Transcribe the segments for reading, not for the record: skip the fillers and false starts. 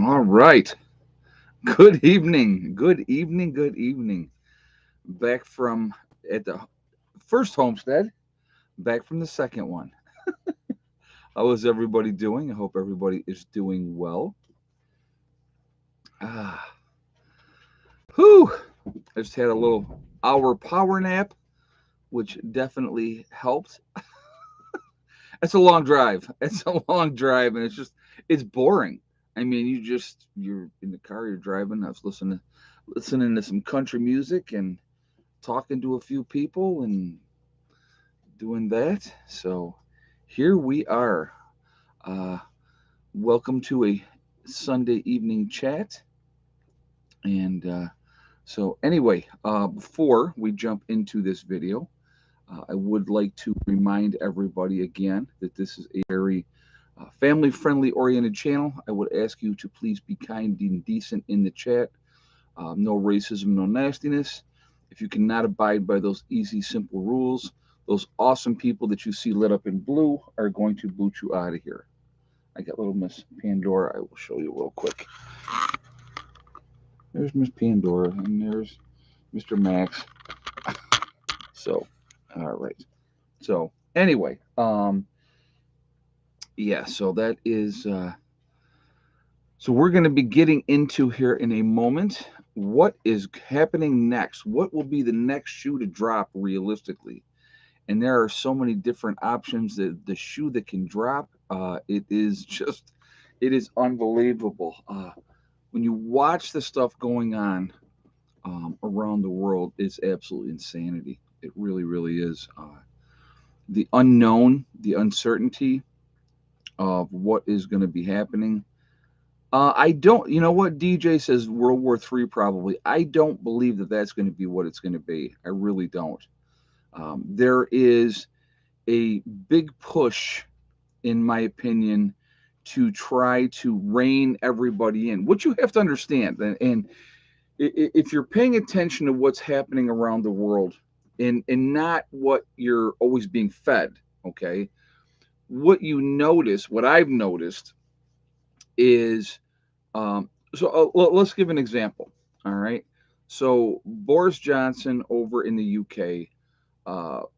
All right. Good evening. Good evening. Good evening. Back from at the first homestead, back from the second one. How is everybody doing? I hope everybody is doing well. Ah, whew. I just had a little hour power nap, which definitely helped. It's a long drive. It's a long drive, and it's boring. I mean, you're in the car, you're driving. I was listening to some country music and talking to a few people and doing that. So here we are. Uh, Welcome to a Sunday evening chat. And anyway, before we jump into this video, I would like to remind everybody again that this is a very family friendly oriented channel. I would ask you to please be kind and decent in the chat. No racism, no nastiness. If you cannot abide by those easy, simple rules, those awesome people that you see lit up in blue are going to boot you out of here. I got little Miss Pandora. I will show you real quick. There's Miss Pandora, and there's Mr. Max. So, all right. So, anyway, yeah. So that is. So we're going to be getting into here in a moment. What is happening next? What will be the next shoe to drop realistically? And there are so many different options. The shoe that can drop, it is unbelievable. When you watch the stuff going on around the world, it's absolutely insanity. It really, really is. The unknown, the uncertainty of what is going to be happening. I don't, you know what? DJ says World War III probably. I don't believe that that's going to be what it's going to be. I really don't. There is a big push, in my opinion, to try to rein everybody in. What you have to understand, if you're paying attention to what's happening around the world, and not what you're always being fed, okay? What you notice, what I've noticed, is let's give an example. All right. So Boris Johnson over in the UK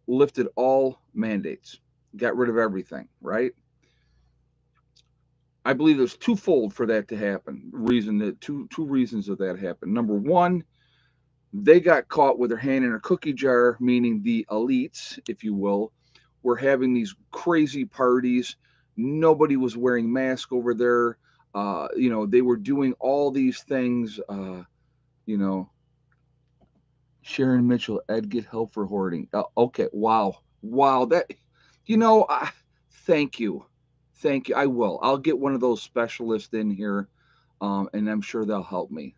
lifted all mandates, got rid of everything. Right. I believe there's twofold for that to happen. Reason that two reasons of that happened. Number one, they got caught with their hand in a cookie jar, meaning the elites, if you will, were having these crazy parties. Nobody was wearing masks over there. They were doing all these things. You know, Sharon Mitchell, Ed, get help for hoarding. Okay, wow, wow. Thank you, thank you. I will. I'll get one of those specialists in here, and I'm sure they'll help me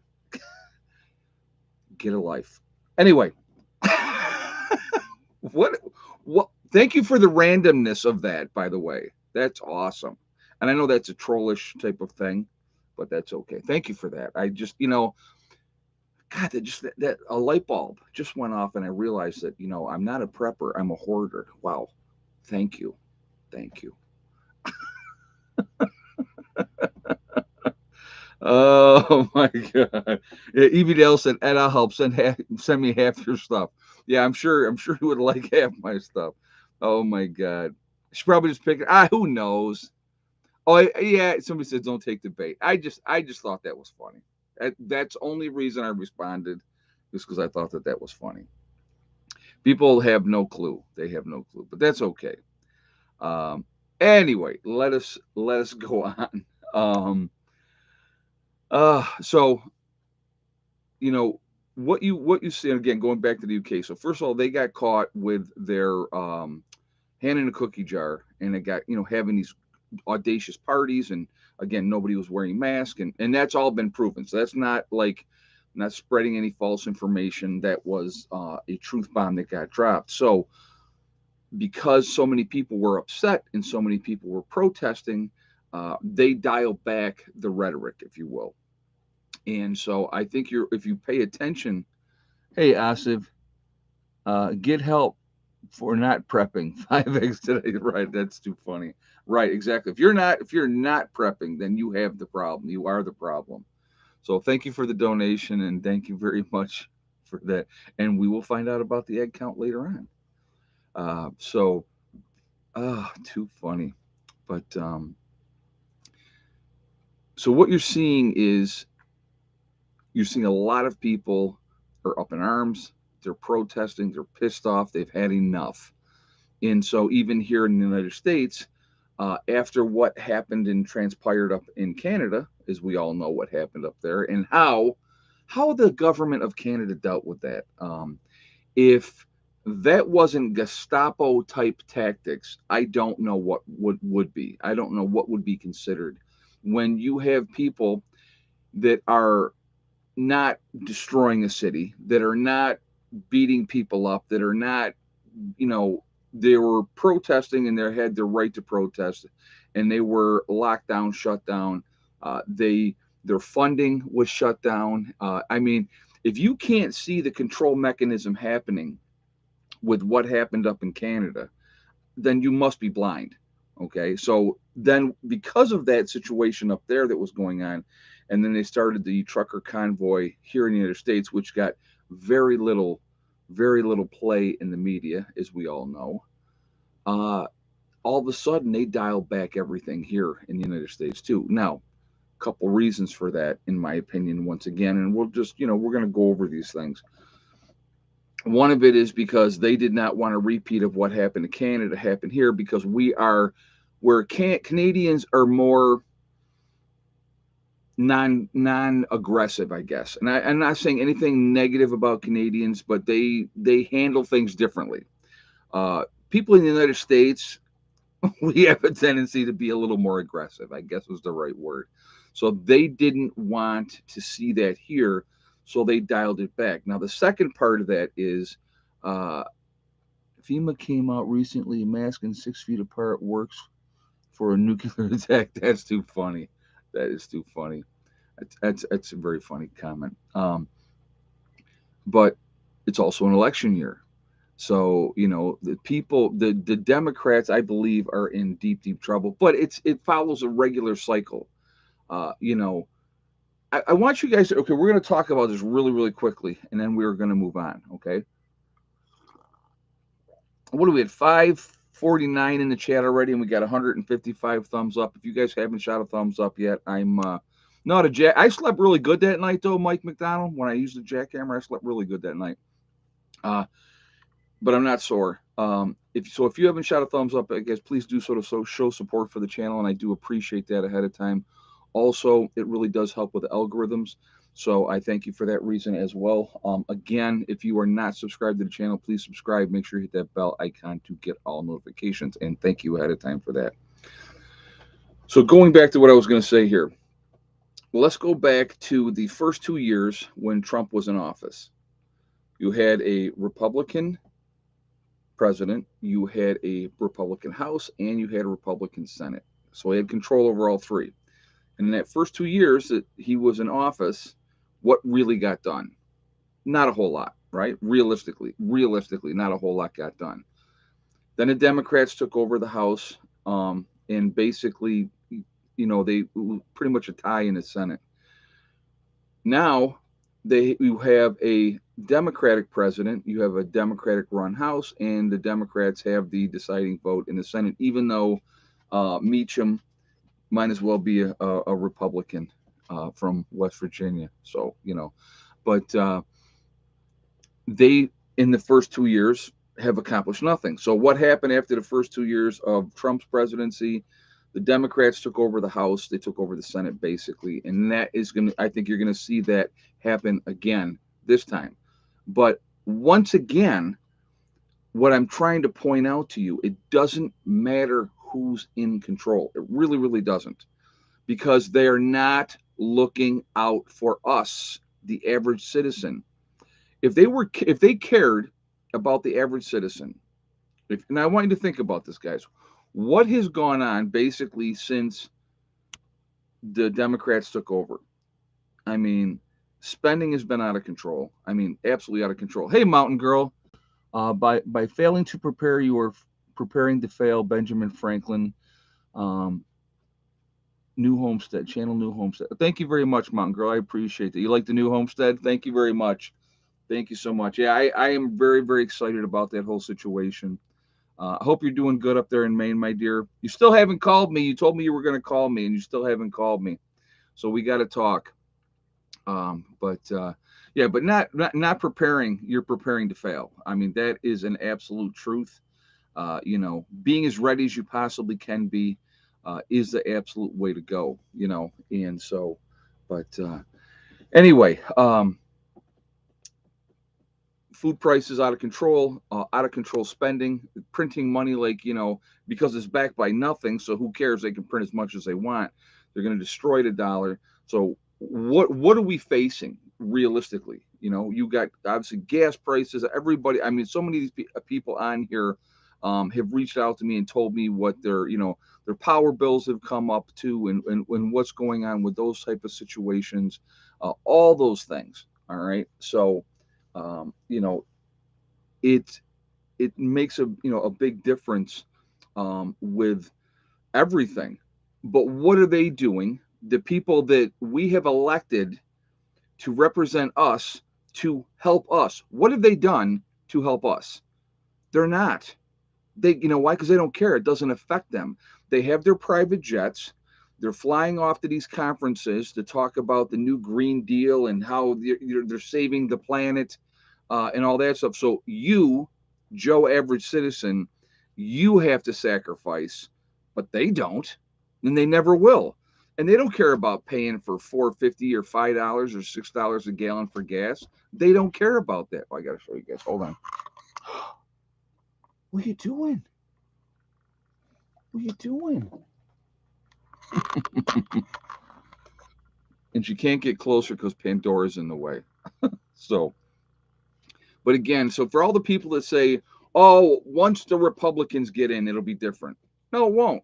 get a life. Anyway, what, what? Thank you for the randomness of that. By the way, that's awesome, and I know that's a trollish type of thing, but that's okay. Thank you for that. I just, God, that a light bulb just went off, and I realized that I'm not a prepper, I'm a hoarder. Wow, thank you, thank you. Oh my God! Yeah, Evie Dale said, "Ed, I'll help send me half your stuff." Yeah, I'm sure he would like half my stuff. Oh my God, she probably just picked. Who knows? Oh yeah, somebody said, "Don't take the bait." I just thought that was funny. That's the only reason I responded, just because I thought that was funny. People have no clue. They have no clue, but that's okay. Um, anyway, let us go on. Um, so you know what you see again, going back to the UK. So first of all, they got caught with their hand in a cookie jar, and they got having these audacious parties, and again, nobody was wearing masks, and that's all been proven. So that's not like not spreading any false information. That was a truth bomb that got dropped. So because so many people were upset and so many people were protesting, they dialed back the rhetoric, if you will. And so I think if you pay attention, hey, Asif, get help for not prepping. 5 eggs today, right? That's too funny. Right, exactly. If you're not prepping, then you have the problem. You are the problem. So thank you for the donation and thank you very much for that. And we will find out about the egg count later on. So too funny. But so what you're seeing a lot of people are up in arms. They're protesting. They're pissed off. They've had enough. And so even here in the United States, after what happened and transpired up in Canada, as we all know what happened up there, and how the government of Canada dealt with that. If that wasn't Gestapo type tactics, I don't know what would be. I don't know what would be considered when you have people that are not destroying a city, that are not beating people up, that are not, you know, they were protesting and they had their right to protest, and they were locked down, shut down. Their funding was shut down. I mean, if you can't see the control mechanism happening with what happened up in Canada, then you must be blind. Okay, so then because of that situation up there that was going on, and then they started the trucker convoy here in the United States, which got very little, very little play in the media, as we all know. Uh, all of a sudden, they dialed back everything here in the United States too. Now, a couple reasons for that, in my opinion, once again, and we'll just, we're going to go over these things. One of it is because they did not want a repeat of what happened to Canada happen here, because Canadians are more non aggressive, I guess. And I'm not saying anything negative about Canadians, but they handle things differently. People in the United States, we have a tendency to be a little more aggressive, I guess was the right word. So they didn't want to see that here, so they dialed it back. Now, the second part of that is uh, FEMA came out recently, masking 6 feet apart works for a nuclear attack. That's too funny. That is too funny. That's a very funny comment. But it's also an election year. So, the Democrats, I believe, are in deep, deep trouble. But it follows a regular cycle. Uh, you know, I want you guys to, okay, we're going to talk about this really, really quickly, and then we're going to move on. Okay. What do we had? 549 in the chat already, and we got 155 thumbs up. If you guys haven't shot a thumbs up yet, I'm not a jack. I slept really good that night, though, Mike McDonald. When I used the jackhammer, I slept really good that night. But I'm not sore. If you haven't shot a thumbs up, I guess please do show support for the channel, and I do appreciate that ahead of time. Also, it really does help with the algorithms, so I thank you for that reason as well. Again, if you are not subscribed to the channel, please subscribe. Make sure you hit that bell icon to get all notifications, and thank you ahead of time for that. So going back to what I was going to say here, let's go back to the first 2 years when Trump was in office. You had a Republican president, you had a Republican House, and you had a Republican Senate. So he had control over all three. And in that first 2 years that he was in office, what really got done? Not a whole lot, right? Realistically, not a whole lot got done. Then the Democrats took over the House, and basically, they pretty much a tie in the Senate. Now you have a Democratic president, you have a Democratic run House, and the Democrats have the deciding vote in the Senate, even though Meacham might as well be a Republican from West Virginia. So, but they, in the first 2 years, have accomplished nothing. So what happened after the first 2 years of Trump's presidency? The Democrats took over the House, they took over the Senate, basically, and that is I think you're going to see that happen again this time. But once again, what I'm trying to point out to you, it doesn't matter who's in control. It really, really doesn't, because they're not looking out for us, the average citizen. If they cared about the average citizen, and I want you to think about this, guys. What has gone on basically since the Democrats took over? I mean, spending has been out of control. I mean, absolutely out of control. Hey, Mountain Girl. By failing to prepare, you are preparing to fail. Benjamin Franklin, um, New Homestead, Channel New Homestead. Thank you very much, Mountain Girl. I appreciate that. You like the new homestead? Thank you very much. Thank you so much. Yeah, I am very, very excited about that whole situation. I hope you're doing good up there in Maine, my dear. You still haven't called me. You told me you were going to call me, and you still haven't called me. So we got to talk. But yeah, but not preparing. You're preparing to fail. I mean, that is an absolute truth. Being as ready as you possibly can be is the absolute way to go. And so, but anyway, food prices out of control spending, printing money like because it's backed by nothing. So who cares? They can print as much as they want. They're going to destroy the dollar. So what are we facing realistically? You got obviously gas prices. Everybody, I mean, so many of these people on here have reached out to me and told me what their power bills have come up to and what's going on with those type of situations, all those things. All right, so um, you know it it makes a big difference with everything. But what are they doing? The people that we have elected to represent us, to help us, what have they done to help us? They're not. Why? Because they don't care. It doesn't affect them. They have their private jets. They're flying off to these conferences to talk about the new Green Deal and how they're saving the planet and all that stuff. So you, Joe Average Citizen, you have to sacrifice, but they don't, and they never will. And they don't care about paying for $4.50 or $5 or $6 a gallon for gas. They don't care about that. Oh, I got to show you guys. Hold on. What are you doing? What are you doing? And she can't get closer because Pandora's in the way. So, but again, so for all the people that say, oh, once the Republicans get in, it'll be different. No, it won't.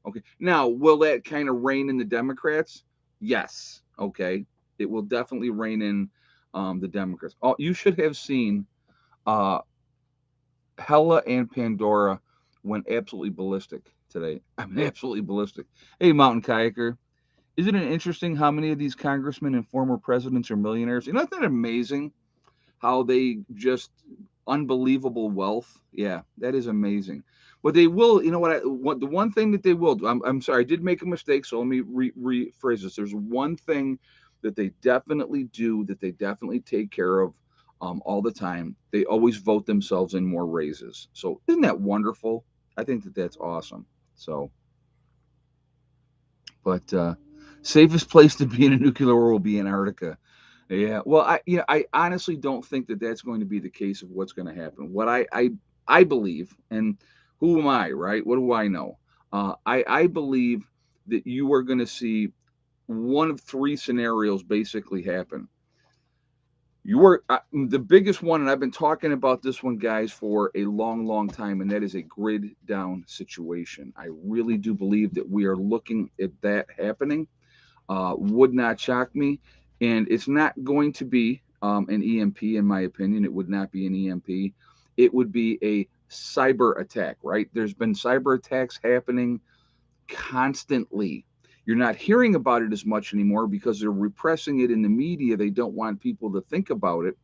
Okay. Now, will that kind of rein in the Democrats? Yes. Okay. It will definitely rein in the Democrats. Oh, you should have seen uh, Hella and Pandora went absolutely ballistic today. I mean, absolutely ballistic. Hey, Mountain Kayaker. Isn't it interesting how many of these congressmen and former presidents are millionaires? Isn't that amazing? How they just unbelievable wealth. Yeah, that is amazing. But they will, the one thing that they will do, I'm sorry, I did make a mistake, so let me rephrase this. There's one thing that they definitely do, that they definitely take care of all the time. They always vote themselves in more raises. So isn't that wonderful? I think that that's awesome. So, but safest place to be in a nuclear war will be Antarctica. Yeah, well, I honestly don't think that that's going to be the case of what's going to happen. What I believe, and who am I, right? What do I know? I believe that you are going to see one of three scenarios basically happen. You are the biggest one, and I've been talking about this one, guys, for a long, long time, and that is a grid down situation. I really do believe that we are looking at that happening. Would not shock me. And it's not going to be an EMP, in my opinion. It would not be an EMP. It would be a cyber attack, right? There's been cyber attacks happening constantly. You're not hearing about it as much anymore because they're repressing it in the media. They don't want people to think about it.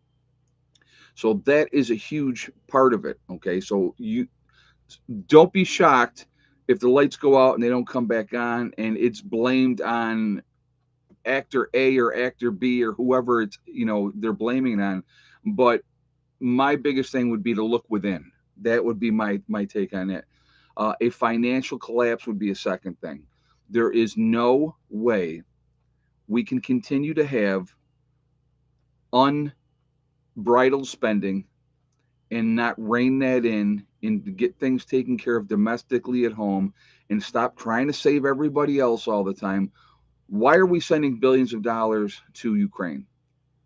So that is a huge part of it. Okay. So you don't be shocked if the lights go out and they don't come back on and it's blamed on actor A or actor B or whoever they're blaming it on. But my biggest thing would be to look within. That would be my take on it. A financial collapse would be a second thing. There is no way we can continue to have unbridled spending and not rein that in and get things taken care of domestically at home and stop trying to save everybody else all the time. Why are we sending billions of dollars to Ukraine?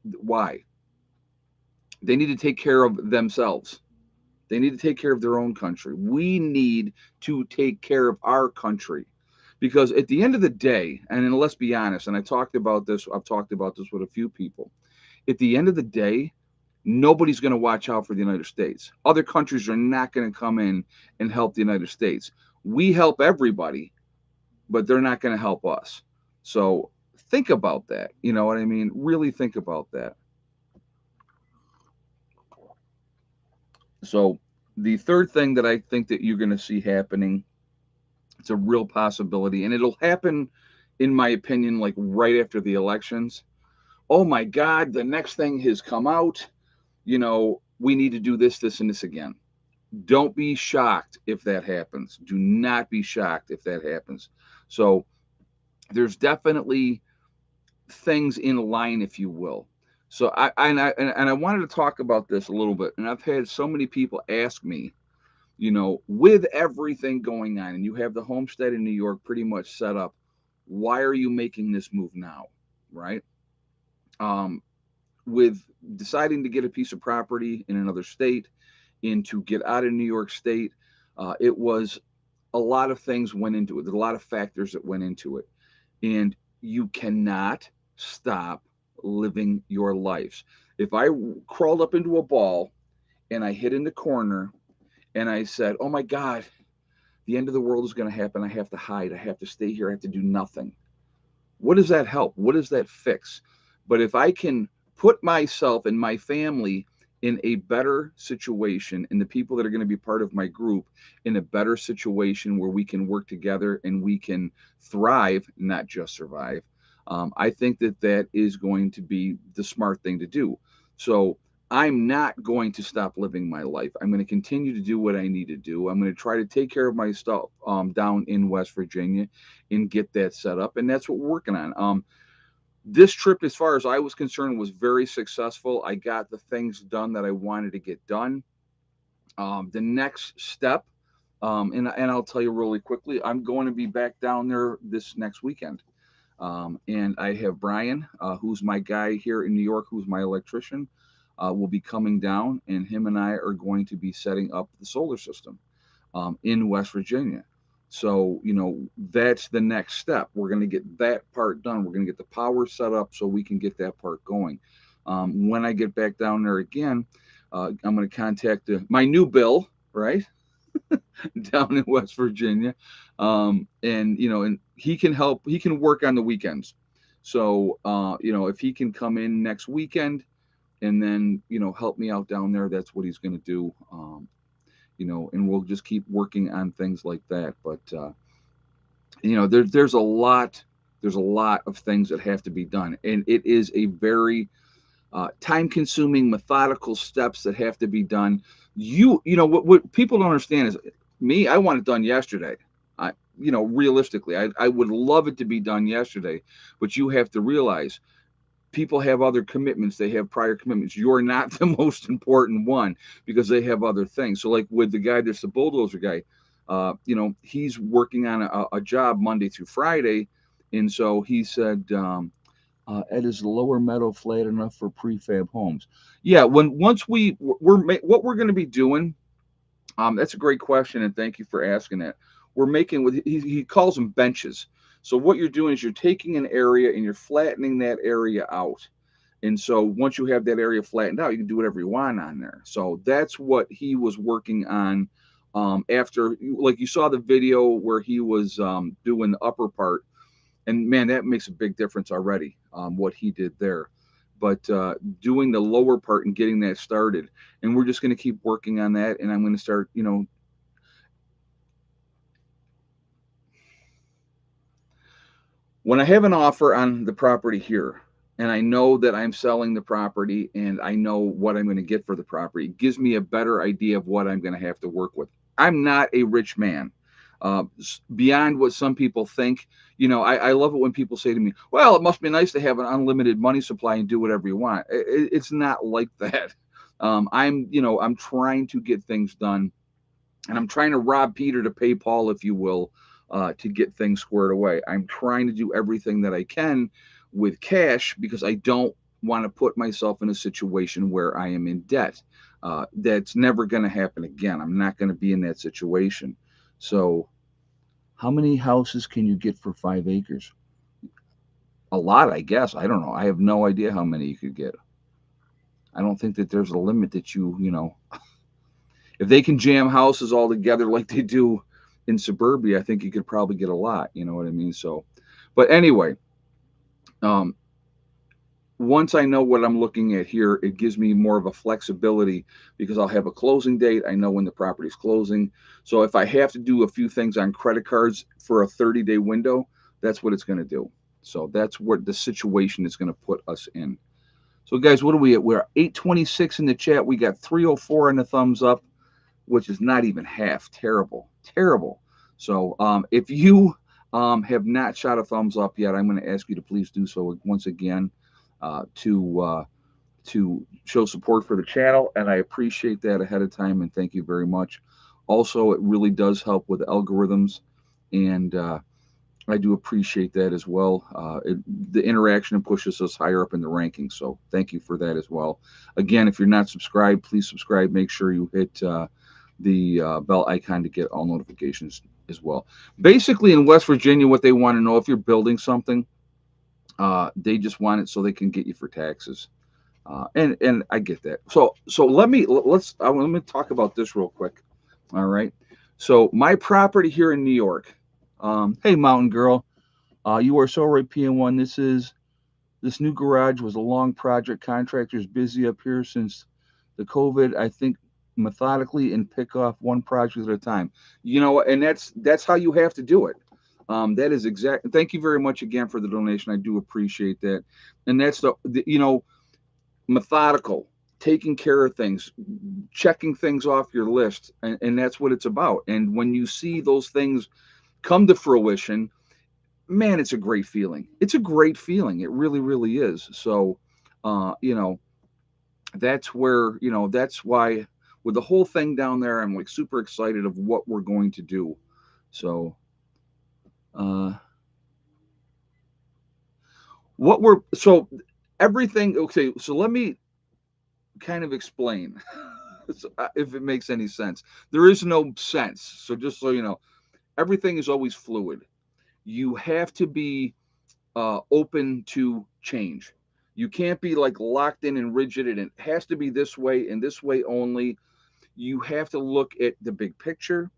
Why? They need to take care of themselves. They need to take care of their own country. We need to take care of our country. Because at the end of the day, and then let's be honest, and I've talked about this with a few people. At the end of the day, Nobody's going to watch out for the United States. Other countries are not going to come in and help the United States. We help everybody, but they're not going to help us. So think about that. You know what I mean? Really think about that. So the third thing that I think that you're going to see happening, it's a real possibility, and it'll happen, in my opinion, like right after the elections. Oh my God, the next thing has come out. We need to do this, this, and this again. Don't be shocked if that happens. Do not be shocked if that happens. So there's definitely things in line, if you will. So I wanted to talk about this a little bit, and I've had so many people ask me, with everything going on, and you have the homestead in New York pretty much set up. Why are you making this move now, right? Um, with deciding to get a piece of property in another state and to get out of New York State, it was a lot of things went into it. There's a lot of factors that went into it, and you cannot stop living your lives. If I crawled up into a ball and I hit in the corner and I said, "Oh my God, the end of the world is going to happen. I have to hide. I have to stay here. I have to do nothing." What does that help? What does that fix? But if I can put myself and my family in a better situation, and the people that are going to be part of my group in a better situation where we can work together and we can thrive, not just survive, I think that that is going to be the smart thing to do. So I'm not going to stop living my life. I'm going to continue to do what I need to do. I'm going to try to take care of my stuff down in West Virginia and get that set up. And that's what we're working on. This trip, as far as I was concerned, was very successful. I got the things done that I wanted to get done. The next step, and I'll tell you really quickly, I'm going to be back down there this next weekend. And I have Brian, who's my guy here in New York, who's my electrician, will be coming down, and him and I are going to be setting up the solar system in West Virginia. So, that's the next step. We're going to get that part done. We're going to get the power set up so we can get that part going. When I get back down there again, I'm going to contact my new Bill, right, down in West Virginia, and he can help. He can work on the weekends. So, if he can come in next weekend and then help me out down there, that's what he's going to do. And we'll just keep working on things like that. But there's a lot of things that have to be done, and it is a very time-consuming, methodical steps that have to be done. What people don't understand is me. I want it done yesterday. Realistically, I would love it to be done yesterday, but you have to realize people have other commitments. They have prior commitments. You're not the most important one because they have other things. So like with the guy, there's the bulldozer guy, he's working on a job Monday through Friday. And so he said, Ed, is the lower meadow flat enough for prefab homes? Yeah. Once what we're going to be doing, that's a great question. And thank you for asking that. We're making he calls them benches. So what you're doing is you're taking an area and you're flattening that area out. And so once you have that area flattened out, you can do whatever you want on there. So that's what he was working on. After, like you saw the video where he was doing the upper part, and man, that makes a big difference already. What he did there, but doing the lower part and getting that started, and we're just going to keep working on that. And I'm going to start, when I have an offer on the property here and I know that I'm selling the property and I know what I'm going to get for the property, it gives me a better idea of what I'm going to have to work with. I'm not a rich man. Beyond what some people think, I love it when people say to me, well, it must be nice to have an unlimited money supply and do whatever you want. It's not like that. I'm trying to get things done, and I'm trying to rob Peter to pay Paul, if you will, to get things squared away. I'm trying to do everything that I can with cash because I don't want to put myself in a situation where I am in debt. That's never going to happen again. I'm not going to be in that situation. So, how many houses can you get for 5 acres? A lot, I guess. I don't know. I have no idea how many you could get. I don't think that there's a limit that you know, if they can jam houses all together like they do in suburbia, I think you could probably get a lot. You know what I mean? So, but anyway, um, once I know what I'm looking at here, it gives me more of a flexibility because I'll have a closing date. I know when the property's closing. So if I have to do a few things on credit cards for a 30-day window, that's what it's going to do. So that's what the situation is going to put us in. So guys, what are we at? We're 826 in the chat. We got 304 on the thumbs up, which is not even half. Terrible, terrible. So if you have not shot a thumbs up yet, I'm going to ask you to please do so once again to show support for the channel, and I appreciate that ahead of time, and thank you very much. Also, it really does help with algorithms, and I do appreciate that as well. The interaction pushes us higher up in the rankings, so thank you for that as well. Again, if you're not subscribed, please subscribe. Make sure you hit the bell icon to get all notifications as well. Basically, in West Virginia, what they want to know if you're building something, they just want it so they can get you for taxes. And I get that. So let me talk about this real quick. All right. So my property here in New York. Hey, Mountain Girl, you are so right. PN1. This new garage was a long project. Contractors busy up here since the COVID. I think methodically and pick off one project at a time. You know, and that's how you have to do it. That is exact. Thank you very much again for the donation. I do appreciate that. And that's the you know, methodical, taking care of things, checking things off your list, and that's what it's about. And when you see those things come to fruition, man, it's a great feeling. It's a great feeling. It really, really is. So, you know, that's where, you know, that's why with the whole thing down there, I'm like super excited of what we're going to do. So, uh, what we're so everything. Okay, so let me kind of explain if it makes any sense. There is no sense. So just so you know, everything is always fluid. You have to be open to change. You can't be like locked in and rigid, and it has to be this way and this way only. You have to look at the big picture.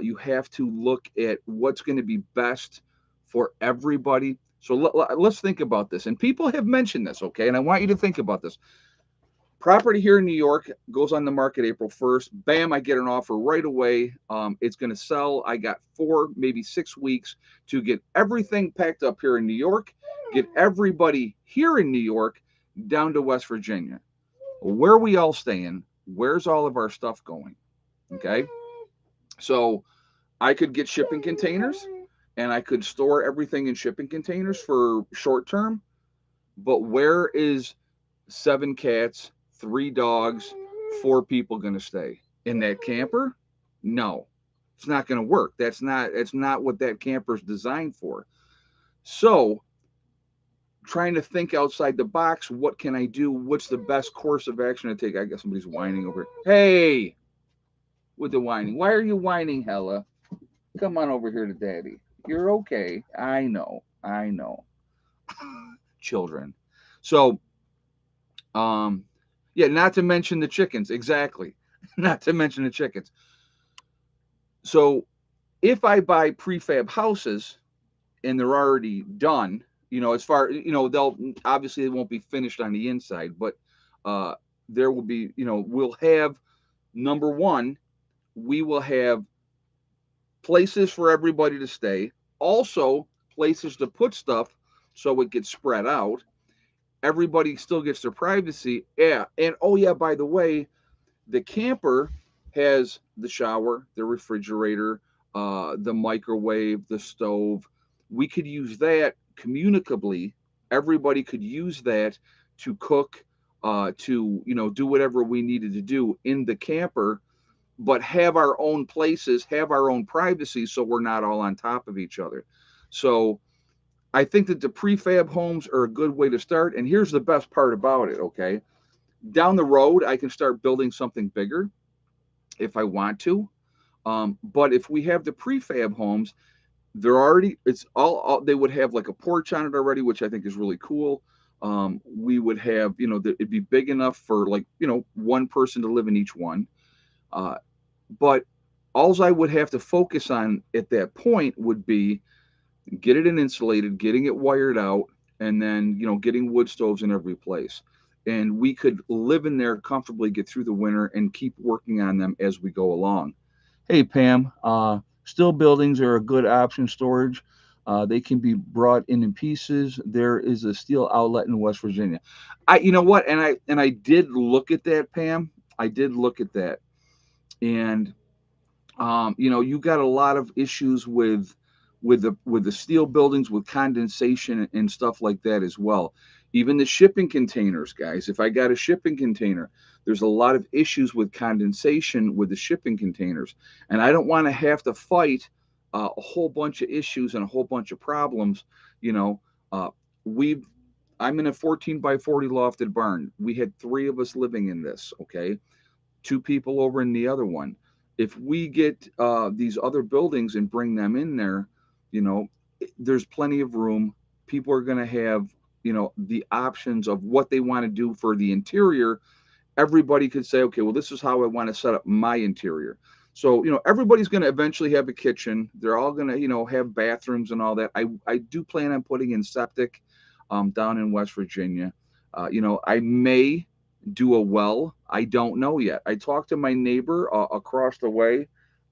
You have to look at what's going to be best for everybody. So let's think about this. And people have mentioned this, okay? And I want you to think about this. Property here in New York goes on the market April 1st. Bam, I get an offer right away. It's going to sell. I got 4, maybe 6 weeks to get everything packed up here in New York, get everybody here in New York down to West Virginia. Where are we all staying? Where's all of our stuff going? Okay. So I could get shipping containers and I could store everything in shipping containers for short term. But where is 7 cats, 3 dogs, 4 people going to stay in that camper? No, it's not going to work. It's not what that camper is designed for. So trying to think outside the box, what can I do? What's the best course of action to take? I guess somebody's whining over here. Hey, with the whining. Why are you whining, Hella? Come on over here to daddy. You're okay. I know. I know. Children. So yeah, not to mention the chickens. Exactly. Not to mention the chickens. So if I buy prefab houses and they're already done, you know, as far, you know, they'll obviously they won't be finished on the inside, but there will be, you know, we'll have number one, we will have places for everybody to stay, also places to put stuff so it gets spread out. Everybody still gets their privacy. Yeah. And oh, yeah, by the way, the camper has the shower, the refrigerator, the microwave, the stove. We could use that communicably. Everybody could use that to cook, to, you know, do whatever we needed to do in the camper, but have our own places, have our own privacy, so we're not all on top of each other. So I think that the prefab homes are a good way to start. And here's the best part about it, okay? Down the road, I can start building something bigger if I want to. But if we have the prefab homes, they're already, it's all they would have like a porch on it already, which I think is really cool. We would have, it'd be big enough for like, one person to live in each one. Uh, but alls I would have to focus on at that point would be get it in insulated, getting it wired out, and then, getting wood stoves in every place. And we could live in there comfortably, get through the winter, and keep working on them as we go along. Hey, Pam, steel buildings are a good option storage. They can be brought in pieces. There is a steel outlet in West Virginia. You know what? And I did look at that, Pam. I did look at that, and you got a lot of issues with the steel buildings, with condensation and stuff like that as well. Even the shipping containers, guys. If I got a shipping container, there's a lot of issues with condensation with the shipping containers, and I don't want to have to fight a whole bunch of issues and a whole bunch of problems. You know, uh, we I'm in a 14 by 40 lofted barn. We had three of us living in this. Okay, two people over in the other one. If we get these other buildings and bring them in there, you know, there's plenty of room. People are going to have, the options of what they want to do for the interior. Everybody could say, okay, well, this is how I want to set up my interior. So, everybody's going to eventually have a kitchen. They're all going to, have bathrooms and all that. I do plan on putting in septic down in West Virginia. I may do a well. I don't know yet. I talked to my neighbor across the way.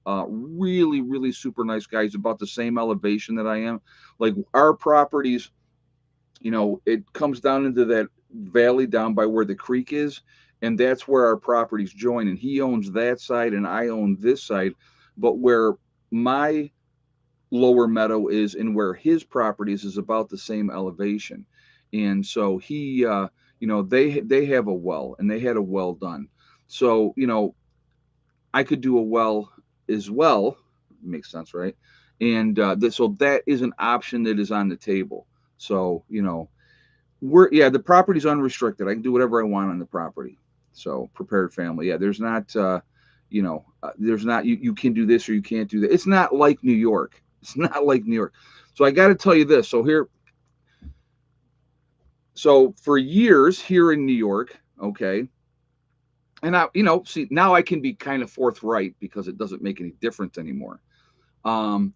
Really, really super nice guy. He's about the same elevation that I am. Like our properties, it comes down into that valley down by where the creek is, and that's where our properties join. And he owns that side, and I own this side. But where my lower meadow is and where his properties is about the same elevation. And so he, they have a well, and they had a well done. So, I could do a well as well. Makes sense, right? And so that is an option that is on the table. So, the property's unrestricted. I can do whatever I want on the property. So prepared family. Yeah, there's not, you can do this or you can't do that. It's not like New York. It's not like New York. So I got to tell you this. So for years here in New York, okay, and see, now I can be kind of forthright because it doesn't make any difference anymore. Um,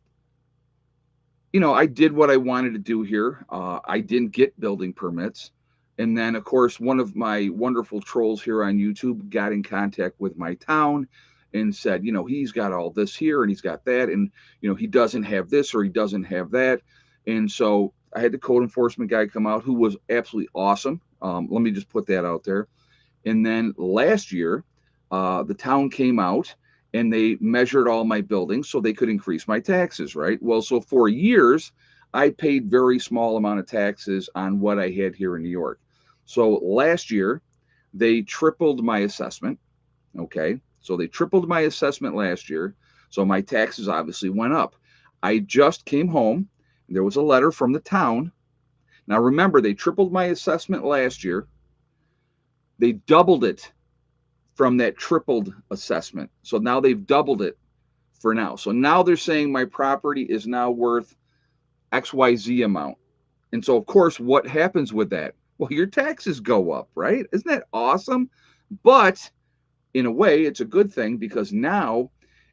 I did what I wanted to do here. I didn't get building permits. And then, of course, one of my wonderful trolls here on YouTube got in contact with my town and said, he's got all this here and he's got that. And, he doesn't have this or he doesn't have that. And so I had the code enforcement guy come out who was absolutely awesome. Let me just put that out there. And then last year, the town came out and they measured all my buildings so they could increase my taxes, right? Well, so for years, I paid very small amount of taxes on what I had here in New York. So last year, they tripled my assessment. Okay. So they tripled my assessment last year. So my taxes obviously went up. I just came home. There was a letter from the town. Now, remember, they tripled my assessment last year. They doubled it from that tripled assessment. So now they've doubled it for now. So now they're saying my property is now worth XYZ amount. And so, of course, what happens with that? Well, your taxes go up, right? Isn't that awesome? But in a way, it's a good thing because now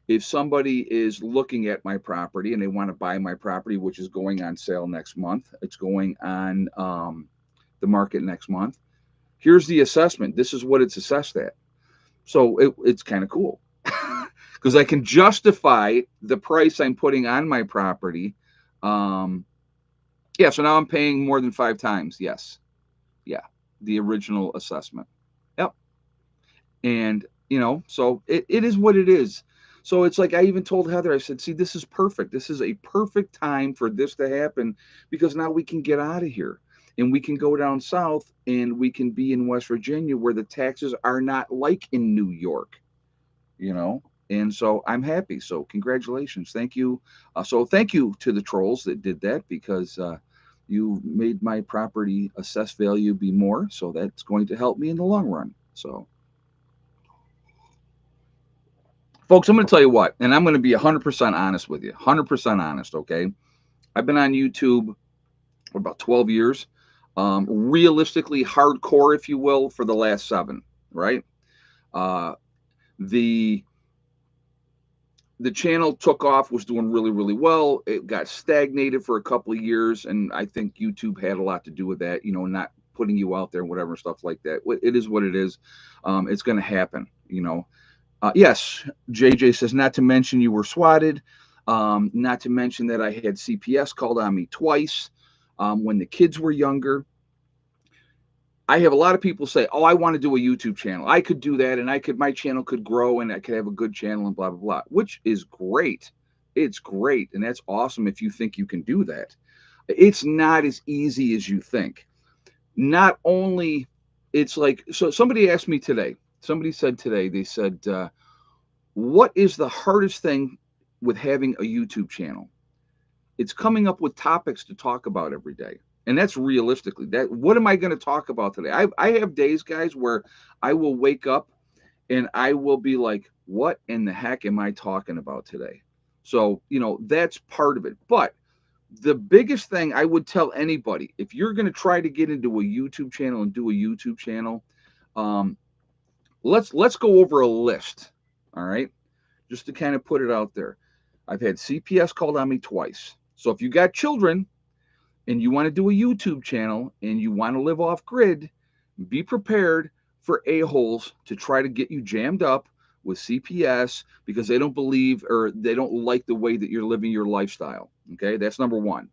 if somebody is looking at my property and they want to buy my property, which is going on sale next month, it's going on the market next month. Here's the assessment. This is what it's assessed at. So it's kind of cool because I can justify the price I'm putting on my property. Yeah, so now I'm paying more than 5 times. Yes. Yeah, the original assessment. Yep. And, so it is what it is. So it's like I even told Heather, I said, see, this is perfect. This is a perfect time for this to happen because now we can get out of here and we can go down south and we can be in West Virginia where the taxes are not like in New York, And so I'm happy. So congratulations. Thank you. So thank you to the trolls that did that because you made my property assess value be more. So that's going to help me in the long run. So, folks, I'm going to tell you what, and I'm going to be 100% honest with you. 100% honest, okay? I've been on YouTube for about 12 years. Realistically hardcore, if you will, for the last 7, right? Uh, the the channel took off, was doing really, really well. It got stagnated for a couple of years, and I think YouTube had a lot to do with that. Not putting you out there and whatever stuff like that. It is what it is. It's going to happen. Yes, JJ says, not to mention you were swatted. Not to mention that I had CPS called on me twice when the kids were younger. I have a lot of people say, "Oh, I want to do a YouTube channel. I could do that, and my channel could grow, and I could have a good channel, and blah blah blah," which is great. It's great, and that's awesome if you think you can do that. It's not as easy as you think. Not only, it's like, so somebody asked me today. Somebody said today, they said, "What is the hardest thing with having a YouTube channel?" It's coming up with topics to talk about every day. And that's realistically that. What am I going to talk about today? I have days, guys, where I will wake up and I will be like, what in the heck am I talking about today? So, that's part of it. But the biggest thing I would tell anybody, if you're going to try to get into a YouTube channel and do a YouTube channel, um, let's go over a list. All right. Just to kind of put it out there. I've had CPS called on me twice. So if you got children and you want to do a YouTube channel and you want to live off grid, be prepared for a-holes to try to get you jammed up with CPS because they don't believe or they don't like the way that you're living your lifestyle. Okay, that's number one.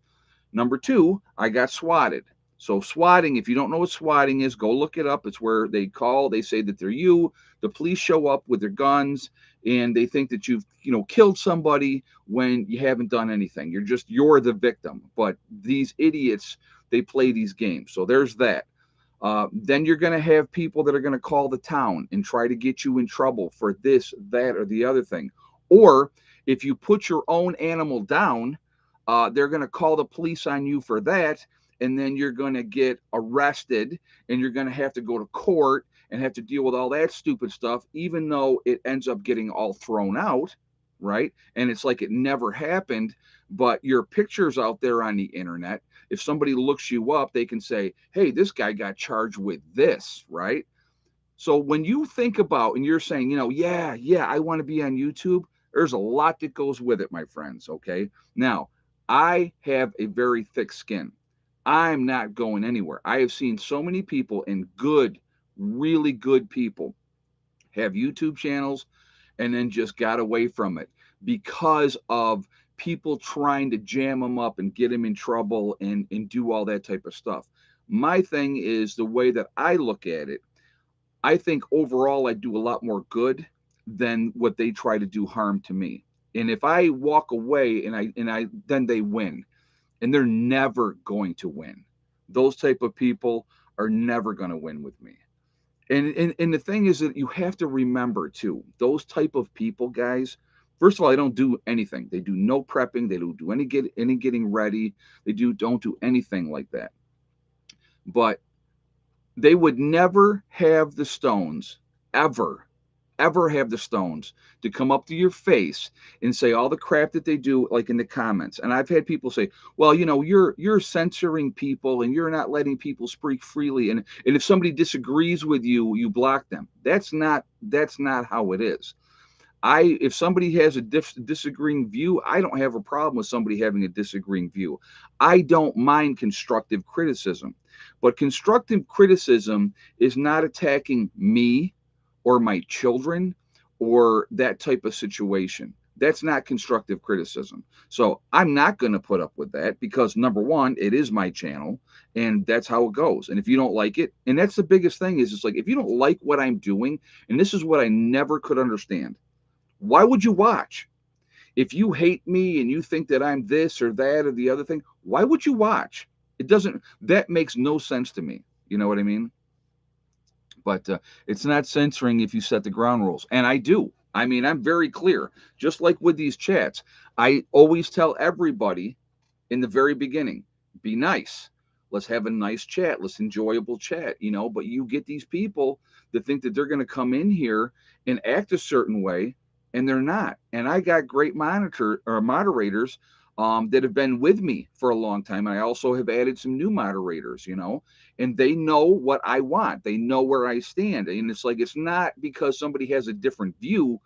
Number two, I got swatted. So swatting, if you don't know what swatting is, go look it up. It's where they call, they say that they're you. The police show up with their guns and they think that you've, killed somebody when you haven't done anything. You're the victim. But these idiots, they play these games. So there's that. Then you're going to have people that are going to call the town and try to get you in trouble for this, that, or the other thing. Or if you put your own animal down, they're going to call the police on you for that. And then you're going to get arrested and you're going to have to go to court and have to deal with all that stupid stuff, even though it ends up getting all thrown out, right? And it's like it never happened, but your picture's out there on the internet. If somebody looks you up, they can say, hey, this guy got charged with this, right? So when you think about and you're saying, yeah, I want to be on YouTube, there's a lot that goes with it, my friends. Okay. Now, I have a very thick skin. I'm not going anywhere. I have seen so many people and good, really good people have YouTube channels and then just got away from it because of people trying to jam them up and get them in trouble and do all that type of stuff. My thing is the way that I look at it. I think overall I do a lot more good than what they try to do harm to me. And if I walk away and I then they win, and they're never going to win. Those type of people are never going to win with me. And the thing is that you have to remember too, those type of people, guys. First of all, they don't do anything. They do no prepping. They don't do any getting ready. They don't do anything like that. But they would never have the stones ever have the stones to come up to your face and say all the crap that they do, like in the comments. And I've had people say, well, you're censoring people and you're not letting people speak freely, and if somebody disagrees with you, you block them. That's not how it is. If somebody has a disagreeing view, I don't have a problem with somebody having a disagreeing view. I don't mind constructive criticism, but constructive criticism is not attacking me or my children or that type of situation. That's not constructive criticism. So I'm not going to put up with that because number one, it is my channel and that's how it goes. And if you don't like it, and that's the biggest thing is it's like, if you don't like what I'm doing, and this is what I never could understand, why would you watch? If you hate me and you think that I'm this or that or the other thing, why would you watch? That makes no sense to me. You know what I mean? But it's not censoring if you set the ground rules. And I do. I mean, I'm very clear. Just like with these chats, I always tell everybody in the very beginning, be nice. Let's have a nice chat. Let's enjoyable chat, but you get these people that think that they're going to come in here and act a certain way and they're not. And I got great moderators that have been with me for a long time. And I also have added some new moderators, and they know what I want. They know where I stand. And it's like, it's not because somebody has a different view.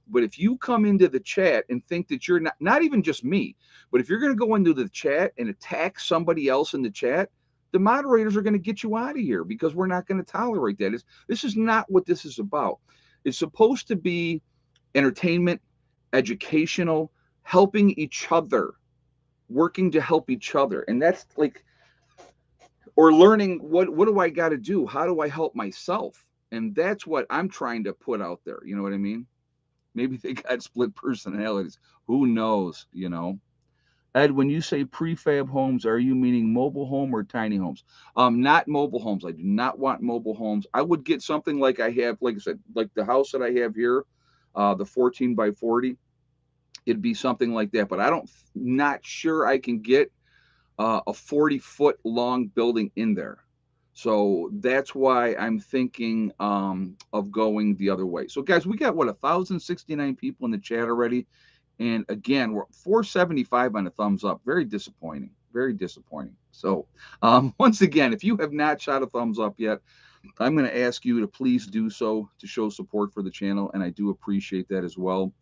But if you come into the chat and think that you're not even just me, but if you're going to go into the chat and attack somebody else in the chat, the moderators are going to get you out of here, because we're not going to tolerate that. This is not what this is about. It's supposed to be entertainment, educational, helping each other, working to help each other. And that's like, or learning what do I got to do? How do I help myself? And that's what I'm trying to put out there. You know what I mean? Maybe they got split personalities. Who knows? Ed, when you say prefab homes, are you meaning mobile home or tiny homes? Not mobile homes. I do not want mobile homes. I would get something like I have, like I said, like the house that I have here, the 14 by 40. It'd be something like that. But not sure I can get a 40-foot long building in there. So that's why I'm thinking of going the other way. So guys, we got 1,069 people in the chat already. And again, we're 475 on a thumbs up. Very disappointing. Very disappointing. So once again, if you have not shot a thumbs up yet, I'm going to ask you to please do so to show support for the channel. And I do appreciate that as well.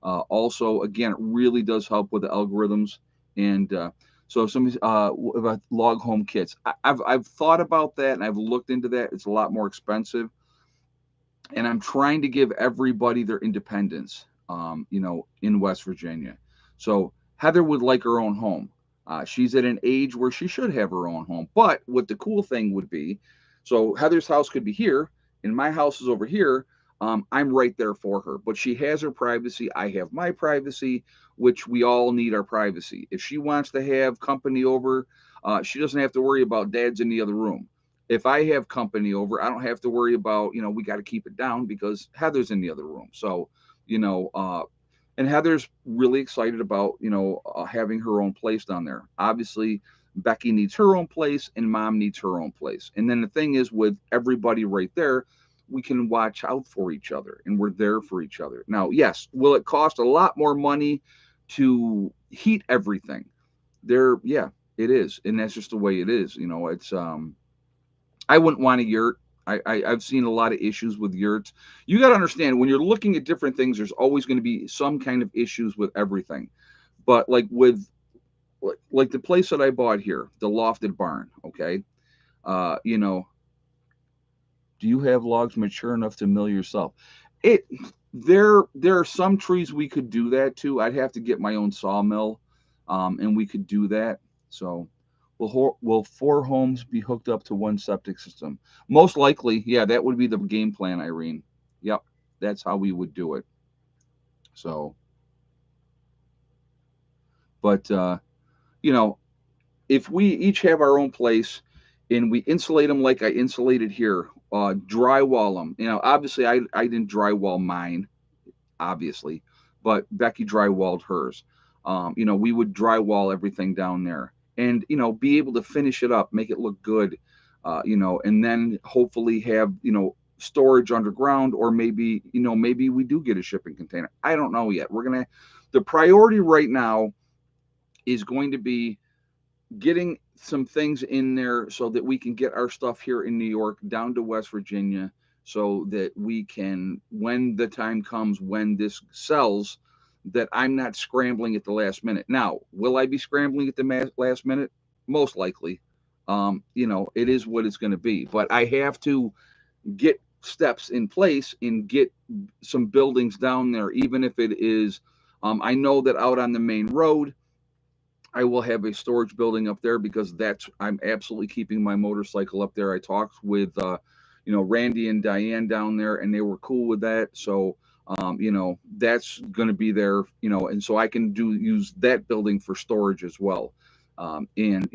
Also, again, it really does help with the algorithms. And so some about log home kits. I've thought about that, and I've looked into that. It's a lot more expensive. And I'm trying to give everybody their independence. In West Virginia. So Heather would like her own home. She's at an age where she should have her own home. But what the cool thing would be, so Heather's house could be here, and my house is over here. I'm right there for her. But she has her privacy. I have my privacy, which we all need our privacy. If she wants to have company over, she doesn't have to worry about dad's in the other room. If I have company over, I don't have to worry about, we got to keep it down because Heather's in the other room. So, and Heather's really excited about, having her own place down there. Obviously, Becky needs her own place and Mom needs her own place. And then the thing is, with everybody right there, we can watch out for each other and we're there for each other. Now, yes, will it cost a lot more money to heat everything? Yeah, it is. And that's just the way it is. It's, I wouldn't want a yurt. I've seen a lot of issues with yurts. You got to understand, when you're looking at different things, there's always going to be some kind of issues with everything. But like like the place that I bought here, the lofted barn, okay? Do you have logs mature enough to mill yourself? There are some trees we could do that to. I'd have to get my own sawmill, and we could do that. So will 4 homes be hooked up to one septic system? Most likely, yeah, that would be the game plan, Irene. Yep, that's how we would do it. So, but if we each have our own place and we insulate them like I insulated here, drywall them. Obviously I didn't drywall mine, obviously, but Becky drywalled hers. We would drywall everything down there, and be able to finish it up, make it look good, and then hopefully have storage underground, or maybe we do get a shipping container. I don't know yet. The priority right now is going to be getting some things in there so that we can get our stuff here in New York down to West Virginia, so that we can, when the time comes when this sells, that I'm not scrambling at the last minute. Now, will I be scrambling at the last minute? Most likely. It is what it's going to be. But I have to get steps in place and get some buildings down there, even if it is, I know that out on the main road, I will have a storage building up there, because I'm absolutely keeping my motorcycle up there. I talked with, Randy and Diane down there, and they were cool with that. So, that's going to be there, and so I can use that building for storage as well. And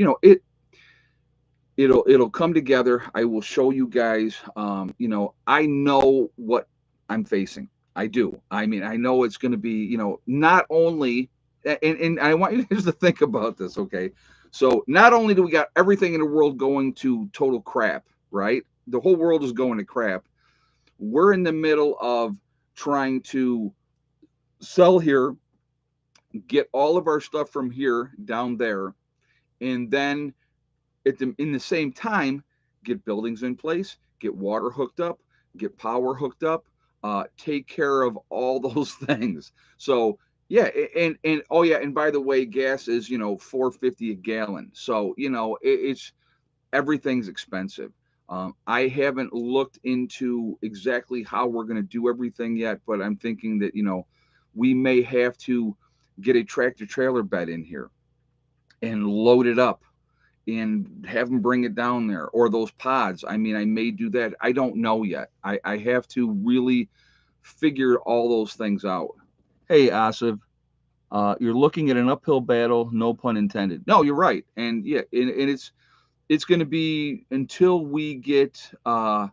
it'll come together. I will show you guys. I know what I'm facing. I do. I mean, I know it's going to be, not only, and I want you guys to think about this, okay? So not only do we got everything in the world going to total crap, right? The whole world is going to crap. We're in the middle of trying to sell here get all of our stuff from here down there, and then in the same time, get buildings in place, get water hooked up, get power hooked up, take care of all those things. So yeah, and oh yeah, and by the way, gas is, 4.50 a gallon. So it's everything's expensive. I haven't looked into exactly how we're going to do everything yet, but I'm thinking that we may have to get a tractor trailer bed in here and load it up and have them bring it down there, or those pods. I mean, I may do that. I don't know yet. I have to really figure all those things out. Hey, Asif, you're looking at an uphill battle, no pun intended. No, you're right. And yeah, and it's going to be until we get yeah,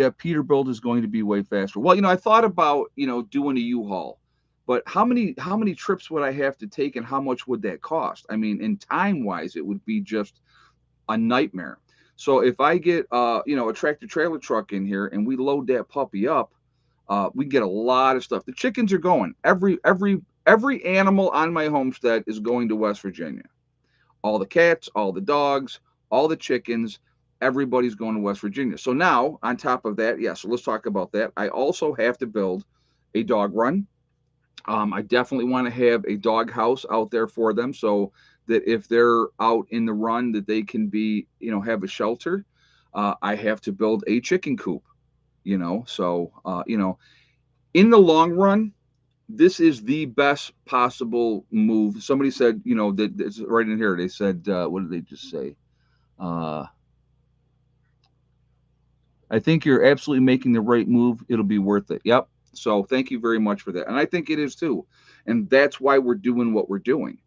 Peterbilt is going to be way faster. Well, I thought about, doing a U-Haul, but how many trips would I have to take, and how much would that cost? I mean, in time wise, it would be just a nightmare. So if I get a tractor trailer truck in here and we load that puppy up, we get a lot of stuff. The chickens are going. Every animal on my homestead is going to West Virginia. All the cats, all the dogs, all the chickens, everybody's going to West Virginia. So now, on top of that, yeah, so let's talk about that. I also have to build a dog run. I definitely want to have a dog house out there for them, so that if they're out in the run, that they can be, have a shelter. I have to build a chicken coop, so, in the long run, this is the best possible move. Somebody said, that it's right in here. They said, what did they just say? Uh, I think you're absolutely making the right move. It'll be worth it. Yep. So thank you very much for that. And I think it is too. And that's why we're doing what we're doing.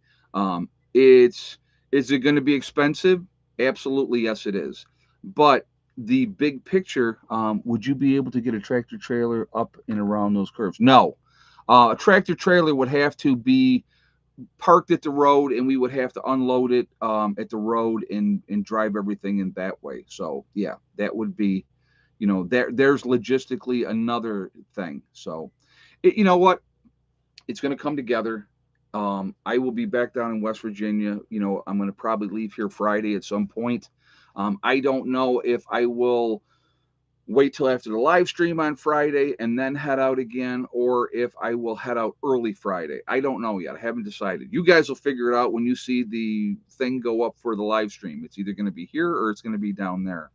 It's Is it going to be expensive? Absolutely, yes, it is. But the big picture, would you be able to get a tractor trailer up and around those curves? No. A tractor trailer would have to be parked at the road, and we would have to unload it at the road and drive everything in that way. So yeah, that would be, there's logistically another thing. So you know what, it's going to come together. I will be back down in West Virginia. I'm going to probably leave here Friday at some point. I don't know if I will wait till after the live stream on Friday and then head out again, or if I will head out early Friday. I don't know yet. I haven't decided. You guys will figure it out when you see the thing go up for the live stream. It's either going to be here or it's going to be down there.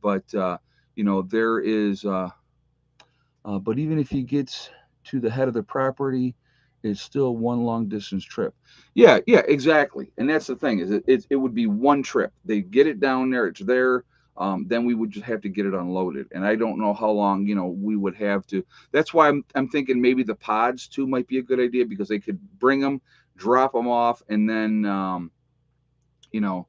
But there is. But even if he gets to the head of the property, it's still one long distance trip. Yeah, yeah, exactly. And that's the thing, is it would be one trip. They get it down there, it's there. Then we would just have to get it unloaded, and I don't know how long we would have to. That's why I'm thinking maybe the pods too might be a good idea, because they could bring them, drop them off, and then you know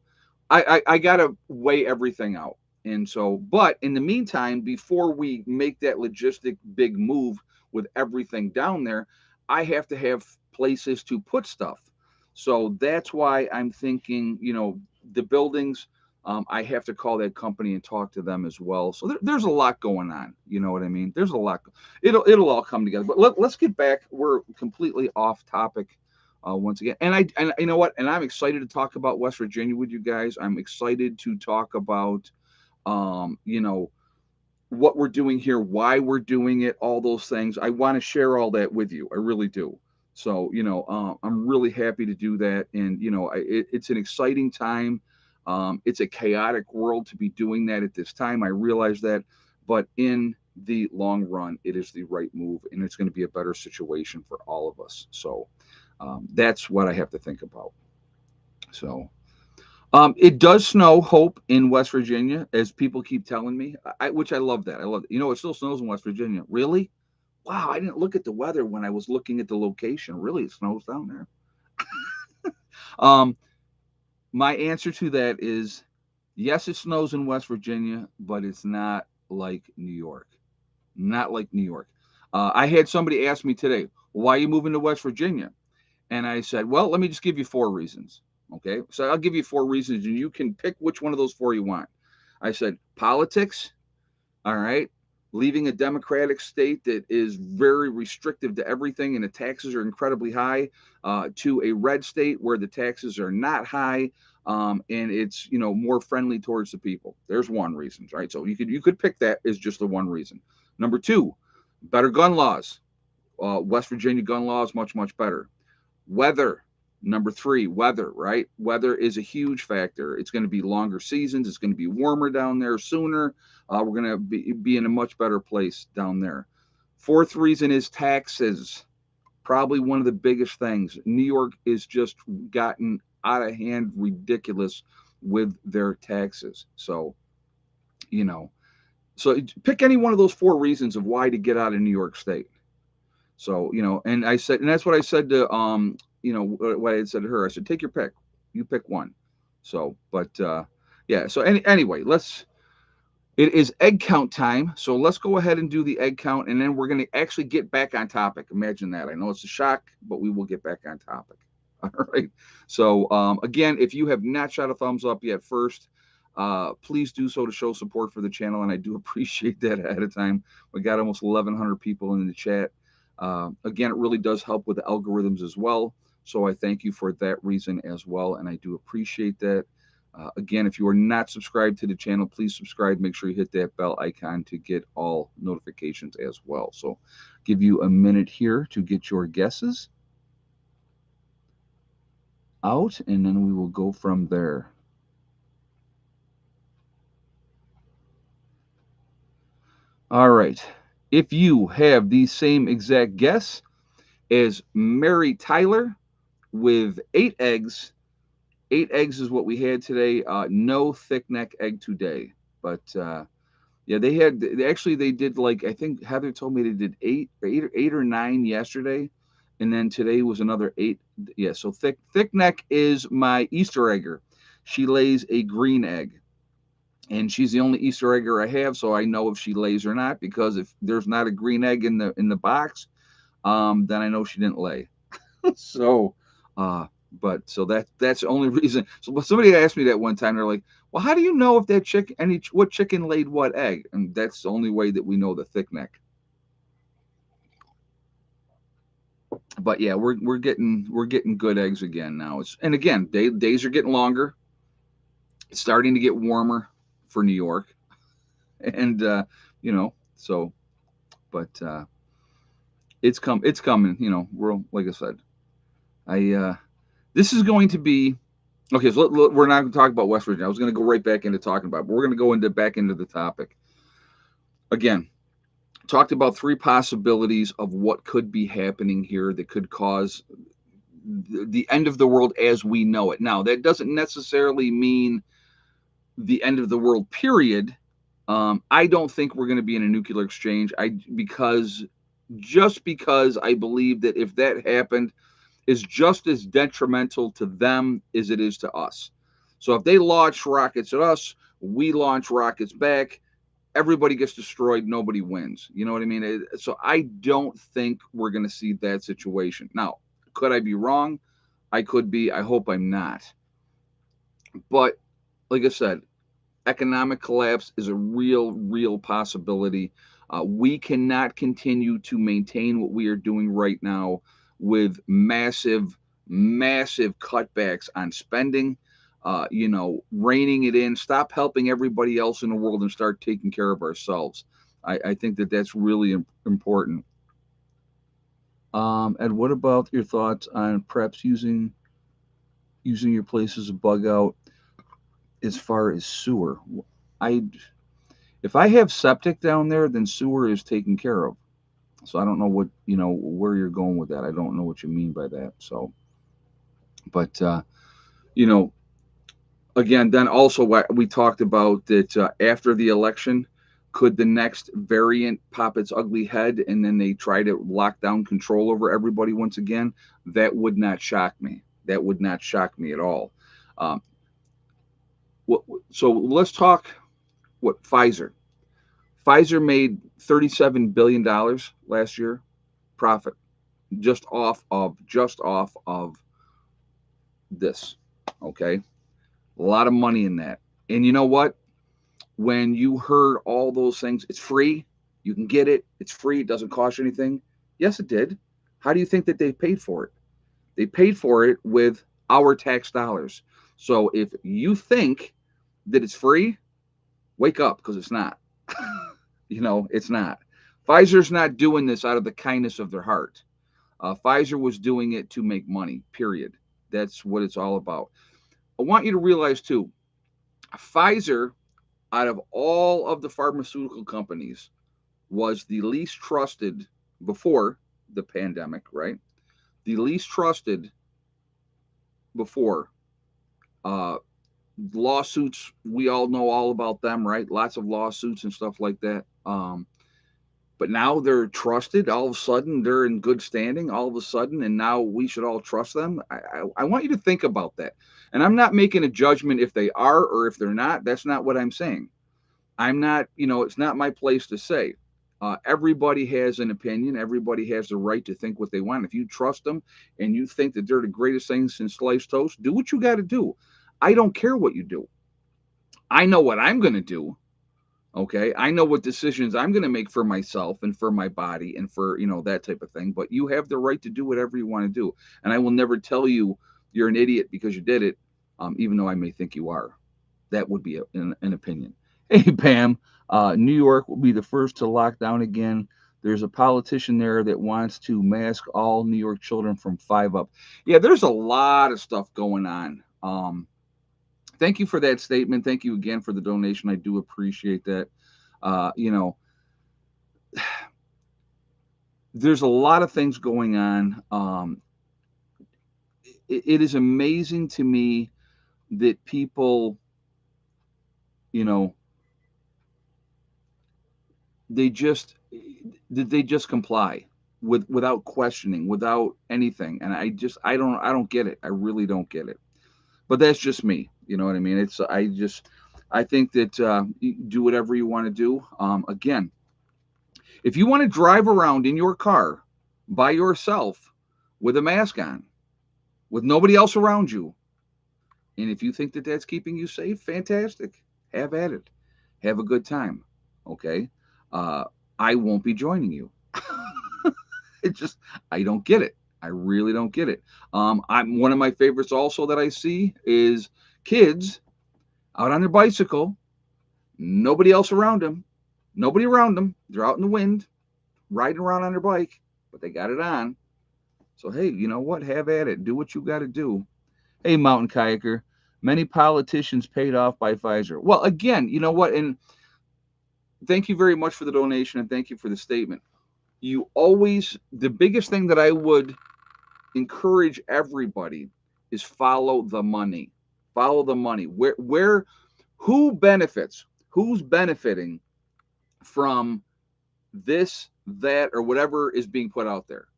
I gotta weigh everything out. And so, but in the meantime, before we make that logistic big move with everything down there, I have to have places to put stuff. So that's why I'm thinking, the buildings, I have to call that company and talk to them as well. So there's a lot going on. You know what I mean? There's a lot. It'll all come together. But let's get back. We're completely off topic once again. And you know what? And I'm excited to talk about West Virginia with you guys. I'm excited to talk about, um, you know, what we're doing here, why we're doing it, all those things. I want to share all that with you. I really do. So, I'm really happy to do that. And, it's an exciting time. It's a chaotic world to be doing that at this time. I realize that. But in the long run, it is the right move, and it's going to be a better situation for all of us. So that's what I have to think about. So. It does snow, Hope, in West Virginia, as people keep telling me, which I love that. I love it. It still snows in West Virginia. Really? Wow, I didn't look at the weather when I was looking at the location. Really, it snows down there. Um, my answer to that is yes, it snows in West Virginia, but it's not like New York. Not like New York. I had somebody ask me today, why are you moving to West Virginia? And I said, well, let me just give you four reasons. Okay. So I'll give you four reasons, and you can pick which one of those four you want. I said, politics. All right. leaving a Democratic state that is very restrictive to everything and the taxes are incredibly high, to a red state where the taxes are not high, and it's more friendly towards the people. There's one reason, right? So you could pick that as just the one reason. Number two, better gun laws. West Virginia gun laws much better. Weather. Number three, weather, right? Weather is a huge factor. It's going to be longer seasons. It's going to be warmer down there sooner. We're going to be in a much better place down there. Fourth reason is taxes. Probably one of the biggest things. New York is just gotten out of hand ridiculous with their taxes. So, you know, so pick any one of those four reasons of why to get out of New York State. So, and I said, and that's what I said to, what I had said to her. I said, take your pick. You pick one. So, but, yeah. So anyway, it is egg count time. So let's go ahead and do the egg count. And then we're going to actually get back on topic. Imagine that. I know it's a shock, but we will get back on topic. All right. So, again, if you have not shot a thumbs up yet first, please do so to show support for the channel. And I do appreciate that ahead of time. We got almost 1,100 people in the chat. Again, it really does help with the algorithms as well. So I thank you for that reason as well. And I do appreciate that. Again, if you are not subscribed to the channel, please subscribe. Make sure you hit that bell icon to get all notifications as well. So give you a minute here to get your guesses out, and then we will go from there. All right. If you have the same exact guess as Mary Tyler with 8 eggs, 8 eggs is what we had today. No thick neck egg today. But yeah, they did, like, I think Heather told me they did eight or 9 yesterday. And then today was another 8. Yeah, so thick neck is my Easter egger. She lays a green egg. And she's the only Easter egger I have, so I know if she lays or not, because if there's not a green egg in the box, then I know she didn't lay. So, but so that's the only reason. So, but somebody asked me that one time. They're like, "Well, how do you know if that what chicken laid what egg?" And that's the only way that we know the thick neck. But yeah, we're getting good eggs again now. And again, days are getting longer. It's starting to get warmer for New York, and so, but it's coming. We're, like I said, this is going to be okay. So we're not going to talk about West Virginia. I was going to go right back into talking about, but we're going to go back into the topic again. Talked about 3 possibilities of what could be happening here that could cause the end of the world as we know it. Now, that doesn't necessarily mean the end of the world, period. I don't think we're going to be in a nuclear exchange. Because I believe that if that happened, is just as detrimental to them as it is to us. So if they launch rockets at us, we launch rockets back, everybody gets destroyed, nobody wins. You know what I mean? So I don't think we're going to see that situation. Now, could I be wrong? I could be. I hope I'm not. But like I said, economic collapse is a real possibility. We cannot continue to maintain what we are doing right now with massive cutbacks on spending. Reining it in. Stop helping everybody else in the world and start taking care of ourselves. I think that's really important. And what about your thoughts on perhaps using your place as a bug out as far as sewer? If I have septic down there, then sewer is taken care of. So I don't know where you're going with that. I don't know what you mean by that. So, but again, then also what we talked about, that after the election, could the next variant pop its ugly head and then they try to lock down control over everybody once again? That would not shock me. That would not shock me at all. So let's talk Pfizer. Pfizer made $37 billion last year profit just off of this. Okay. A lot of money in that. And you know what? When you heard all those things, it's free. You can get it. It's free. It doesn't cost you anything. Yes, it did. How do you think that they paid for it? They paid for it with our tax dollars. So if you think that it's free, wake up because it's not. It's not. Pfizer's not doing this out of the kindness of their heart. Pfizer was doing it to make money, period. That's what it's all about. I want you to realize, too, Pfizer, out of all of the pharmaceutical companies, was the least trusted before the pandemic, right? The least trusted before. Uh, Lawsuits, we all know all about them, right? Lots of lawsuits and stuff like that. But now they're trusted. All of a sudden, they're in good standing. All of a sudden, and now we should all trust them. I want you to think about that. And I'm not making a judgment if they are or if they're not. That's not what I'm saying. I'm not, it's not my place to say. Everybody has an opinion. Everybody has the right to think what they want. If you trust them and you think that they're the greatest thing since sliced toast, do what you got to do. I don't care what you do. I know what I'm going to do. Okay. I know what decisions I'm going to make for myself and for my body and for, that type of thing. But you have the right to do whatever you want to do. And I will never tell you you're an idiot because you did it, even though I may think you are. That would be an opinion. Hey, Pam, New York will be the first to lock down again. There's a politician there that wants to mask all New York children from 5 up. Yeah, there's a lot of stuff going on. Thank you for that statement. Thank you again for the donation. I do appreciate that. Uh, you know, there's a lot of things going on. It is amazing to me that people, you know, they just they just comply without questioning, without anything. And I don't get it. I really don't get it. But that's just me. You know what I mean? I think that you do whatever you want to do. Again, if you want to drive around in your car by yourself with a mask on, with nobody else around you, and if you think that that's keeping you safe, fantastic. Have at it. Have a good time. Okay. Uh, I won't be joining you. it just, I don't get it. I really don't get it. I'm one of my favorites also that I see is kids out on their bicycle, nobody else around them, nobody around them. They're out in the wind, riding around on their bike, but they got it on. So hey, you know what? Have at it. Do what you got to do. Hey, mountain kayaker. Many politicians paid off by Pfizer. Well, again, you know what? And thank you very much for the donation and thank you for the statement. The biggest thing that I would encourage everybody is follow the money. Follow the money. Who benefits? Who's benefiting from this, that, or whatever is being put out there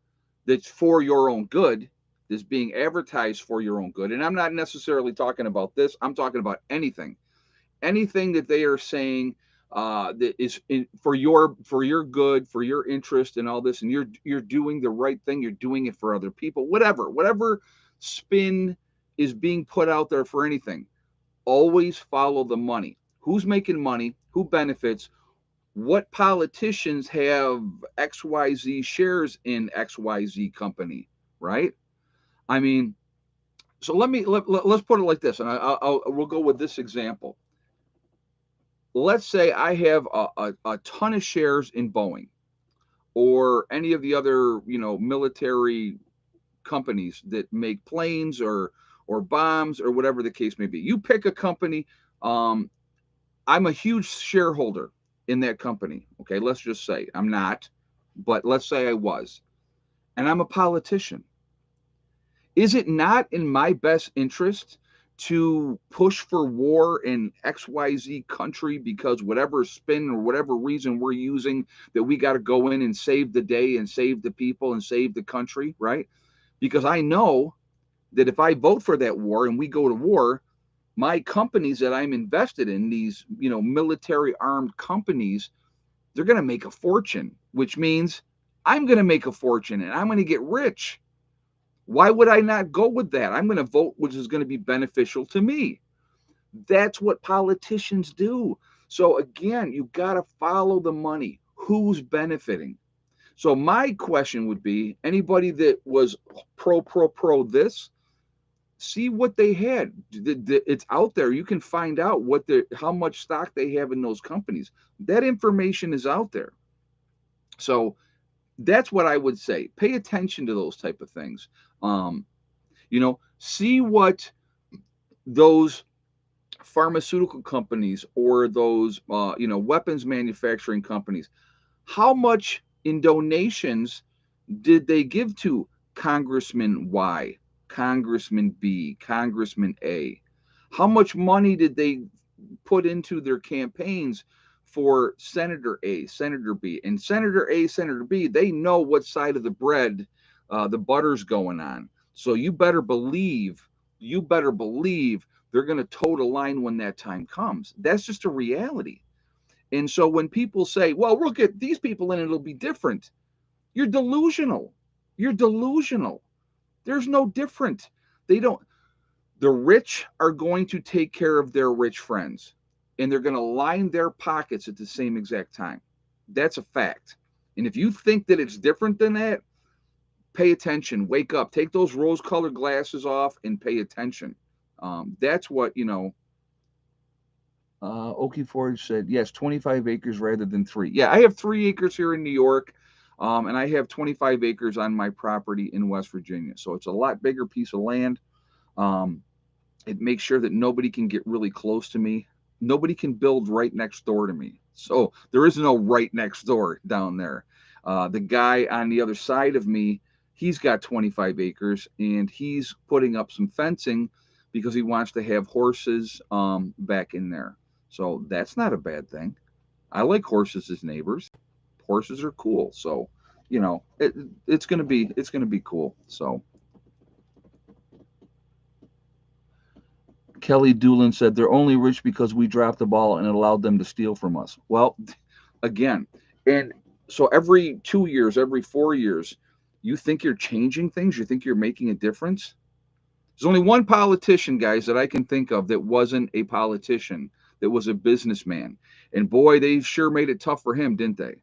that's for your own good, that's being advertised for your own good. And I'm not necessarily talking about this, I'm talking about anything that they are saying that is for your good, for your interest, and all this, and you're doing the right thing. You're doing it for other people. Whatever spin is being put out there for anything, always follow the money. Who's making money? Who benefits? What politicians have XYZ shares in XYZ company, right? I mean, so let's put it like this, and we'll go with this example. Let's say I have a ton of shares in Boeing or any of the other, military companies that make planes or bombs or whatever the case may be. You pick a company. I'm a huge shareholder in that company. Okay, let's just say I'm not, but let's say I was, and I'm a politician. Is it not in my best interest to push for war in XYZ country because whatever spin or whatever reason we're using that we got to go in and save the day and save the people and save the country, right? Because I know that if I vote for that war and we go to war, my companies that I'm invested in, these, military armed companies, they're going to make a fortune, which means I'm going to make a fortune and I'm going to get rich. Why would I not go with that? I'm going to vote which is going to be beneficial to me. That's what politicians do. So again, you got to follow the money. who's benefiting. So my question would be, anybody that was pro this, see what they had. It's out there. You can find out how much stock they have in those companies. That information is out there. So that's what I would say. Pay attention to those type of things. Um, see what those pharmaceutical companies or those weapons manufacturing companies, how much in donations did they give to Congressman Y, Congressman B, Congressman A? How much money did they put into their campaigns for Senator A, Senator B? And Senator A, Senator B, they know what side of the bread the butter's going on. So you better believe they're going to toe the line when that time comes. That's just a reality. And so when people say, well, look at these people and it'll be different, you're delusional. You're delusional. There's no different. They don't, the rich are going to take care of their rich friends and they're going to line their pockets at the same exact time. That's a fact. And if you think that it's different than that, pay attention, wake up, take those rose colored glasses off and pay attention. That's what, Okie Forge said, yes, 25 acres rather than 3. Yeah, I have 3 acres here in New York, and I have 25 acres on my property in West Virginia. So it's a lot bigger piece of land. It makes sure that nobody can get really close to me. Nobody can build right next door to me. So there is no right next door down there. The guy on the other side of me, he's got 25 acres, and he's putting up some fencing because he wants to have horses back in there. So that's not a bad thing. I like horses as neighbors. Horses are cool. So, it's gonna be cool. So Kelly Doolin said they're only rich because we dropped the ball and it allowed them to steal from us. Well, again, and so every 2 years, every 4 years, you think you're changing things, you think you're making a difference. There's only one politician, guys, that I can think of that wasn't a politician, that was a businessman. And boy, they sure made it tough for him, didn't they?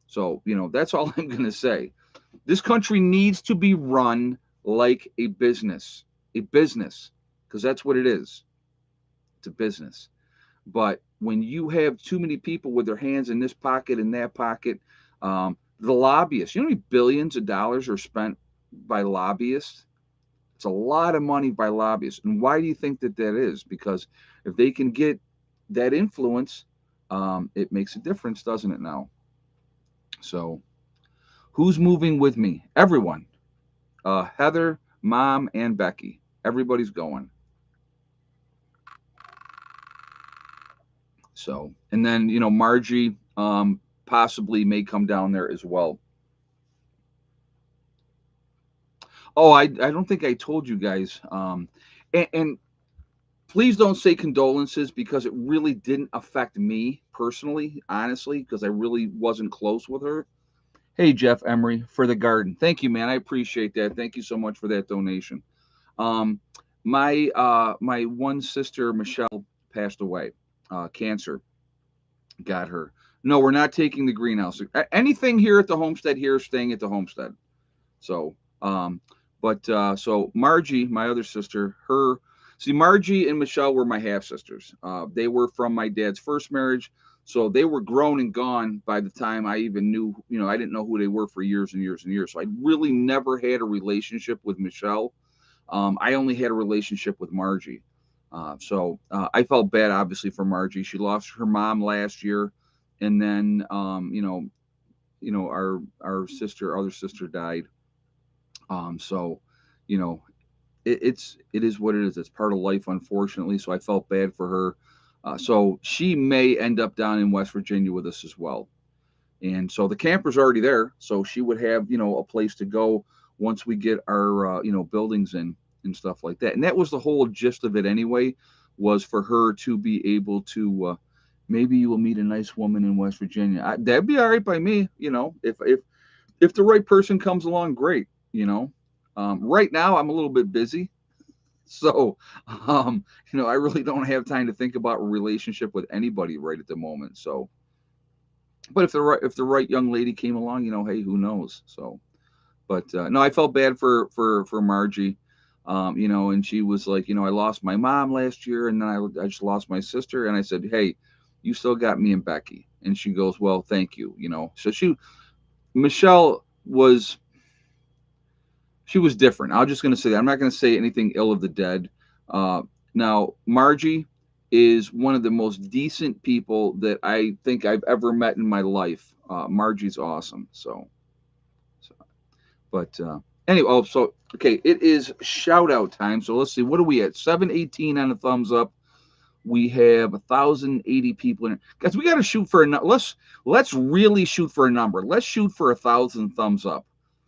So, that's all I'm going to say. This country needs to be run like a business, because that's what it is. It's a business. But when you have too many people with their hands in this pocket and that pocket, the lobbyists, you know how many billions of dollars are spent by lobbyists? It's a lot of money by lobbyists. And why do you think that is? Because if they can get that influence, it makes a difference, doesn't it now? So who's moving with me? Everyone. Heather, Mom, and Becky. Everybody's going. So, and then, Margie possibly may come down there as well. Oh, I don't think I told you guys. And please don't say condolences because it really didn't affect me personally, honestly, because I really wasn't close with her. Hey, Jeff Emery, for the garden. Thank you, man. I appreciate that. Thank you so much for that donation. Um, my one sister, Michelle, passed away. Cancer got her. No, we're not taking the greenhouse. Anything here at the homestead here is staying at the homestead. So, so Margie, my other sister, Margie and Michelle were my half sisters. They were from my dad's first marriage. So they were grown and gone by the time I even knew, I didn't know who they were for years and years and years. So I really never had a relationship with Michelle. I only had a relationship with Margie. So I felt bad, obviously, for Margie. She lost her mom last year. And then, our other sister died. So, it is what it is. It's part of life, unfortunately. So I felt bad for her. So she may end up down in West Virginia with us as well. And so the camper's already there. So she would have, a place to go once we get our, buildings in and stuff like that. And that was the whole gist of it anyway, was for her to be able to, maybe you will meet a nice woman in West Virginia. That'd be all right by me. If the right person comes along, great. Right now I'm a little bit busy. So, I really don't have time to think about a relationship with anybody right at the moment. So, But if the right young lady came along, hey, who knows? So, but no, I felt bad for Margie. And she was like, I lost my mom last year, and then I just lost my sister, and I said, hey, you still got me and Becky, and she goes, well, thank you, So Michelle she was different. I'm just going to say that. I'm not going to say anything ill of the dead. Uh, Now, Margie is one of the most decent people that I think I've ever met in my life. Margie's awesome. So but anyway, so okay, it is shout out time. So let's see, what are we at? 718 on the thumbs up. We have 1,080 people in it. Guys, we got to shoot for let's really shoot for a number. Let's shoot for 1,000 thumbs up.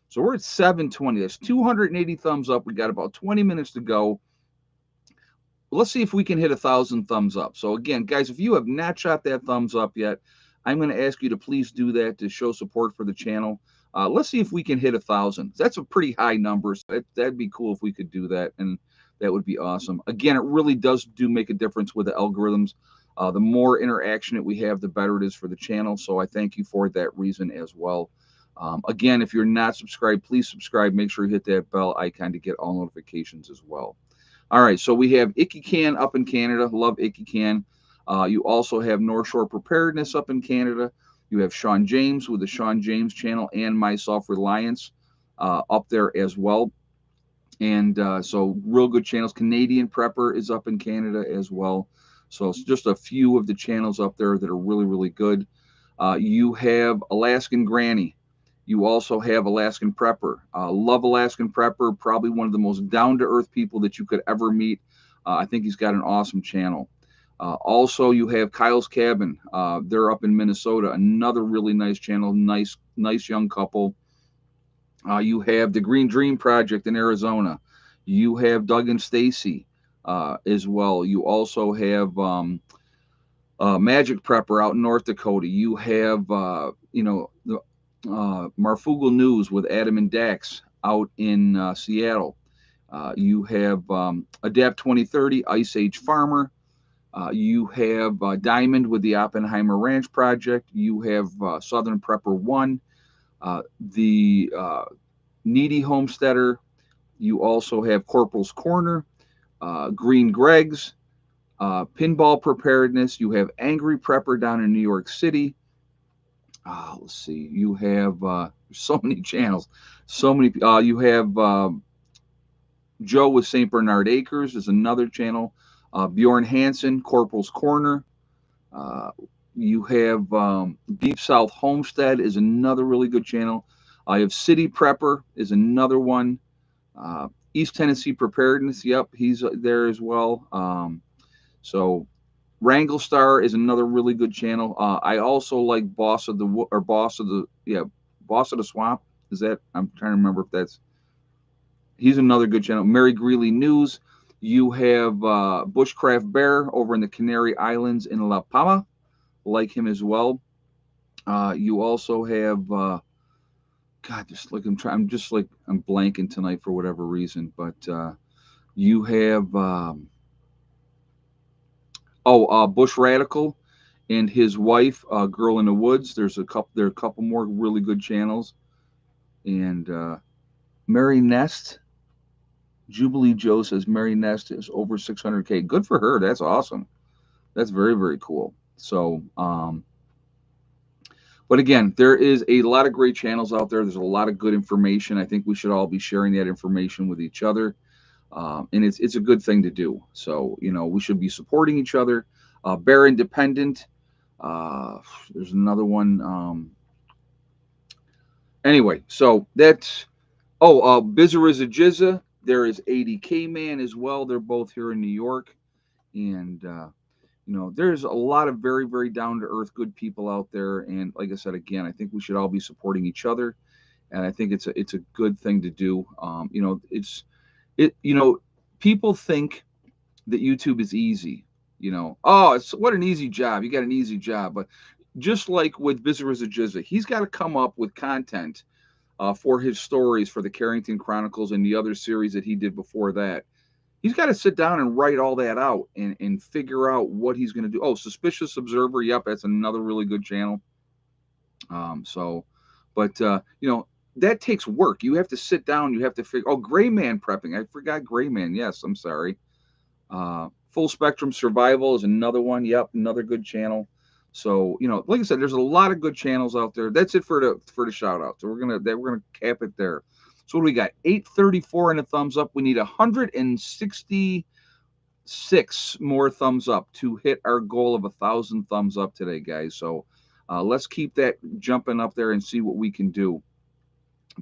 So we're at 720. That's 280 thumbs up. We got about 20 minutes to go. Let's see if we can hit 1,000 thumbs up. So again, guys, if you have not shot that thumbs up yet, I'm going to ask you to please do that to show support for the channel. Let's see if we can hit 1,000. That's a pretty high number. So that'd be cool if we could do that, and that would be awesome. Again, it really does make a difference with the algorithms. The more interaction that we have, the better it is for the channel. So I thank you for that reason as well. Again, if you're not subscribed, please subscribe. Make sure you hit that bell icon to get all notifications as well. All right, so we have Icky Can up in Canada. Love Icky Can. You also have North Shore Preparedness up in Canada. You have Sean James with the Sean James channel and My Self Reliance up there as well. And so real good channels. Canadian Prepper is up in Canada as well. So it's just a few of the channels up there that are really, really good. You have Alaskan Granny. You also have Alaskan Prepper. Love Alaskan Prepper. Probably one of the most down-to-earth people that you could ever meet. I think he's got an awesome channel. Also, you have Kyle's Cabin. They're up in Minnesota. Another really nice channel. Nice young couple. You have the Green Dream Project in Arizona. You have Doug and Stacy as well. You also have Magic Prepper out in North Dakota. You have, the Marfugal News with Adam and Dax out in Seattle. You have Adapt 2030, Ice Age Farmer. You have Diamond with the Oppenheimer Ranch Project. You have Southern Prepper 1, the Needy Homesteader. You also have Corporal's Corner, Green Greg's, Pinball Preparedness. You have Angry Prepper down in New York City. Let's see. You have so many channels, so many. You have Joe with St. Bernard Acres is another channel. Bjorn Hansen, Corporal's Corner. You have Deep South Homestead is another really good channel. I have City Prepper is another one. East Tennessee Preparedness, yep, he's there as well. So Wrangle Star is another really good channel. I also like Boss of the Swamp. Is that, I'm trying to remember if that's, he's another good channel. Mary Greeley News. You have Bushcraft Bear over in the Canary Islands in La Palma. Like him as well. You also have God, I'm blanking tonight for whatever reason, but you have Bush Radical and his wife, Girl in the Woods. There are a couple more really good channels, and Mary Nest. Jubilee Joe says Mary Nest is over 600K. Good for her. That's awesome. That's very, very cool. So, but again, there is a lot of great channels out there. There's a lot of good information. I think we should all be sharing that information with each other. And it's a good thing to do. So, we should be supporting each other. Bear Independent. There's another one. Anyway, so that's, Bizarre Jizza. There is 80K Man as well. They're both here in New York. And, there's a lot of very, very down to earth, good people out there. And like I said, again, I think we should all be supporting each other. And I think it's a good thing to do. People think that YouTube is easy. It's what an easy job. You got an easy job. But just like with Bizarre Jizza, he's got to come up with content for his stories for the Carrington Chronicles and the other series that he did before that. He's got to sit down and write all that out and figure out what he's going to do. Oh, Suspicious Observer. Yep, that's another really good channel. But that takes work. You have to sit down. You have to figure. Oh, Gray Man prepping. I forgot Gray Man. Yes, I'm sorry. Full Spectrum Survival is another one. Yep, another good channel. So like I said, there's a lot of good channels out there. That's it for the shout out. So we're gonna cap it there. So what do we got? 834 and a thumbs up. We need 166 more thumbs up to hit our goal of 1,000 thumbs up today, guys. So let's keep that jumping up there and see what we can do.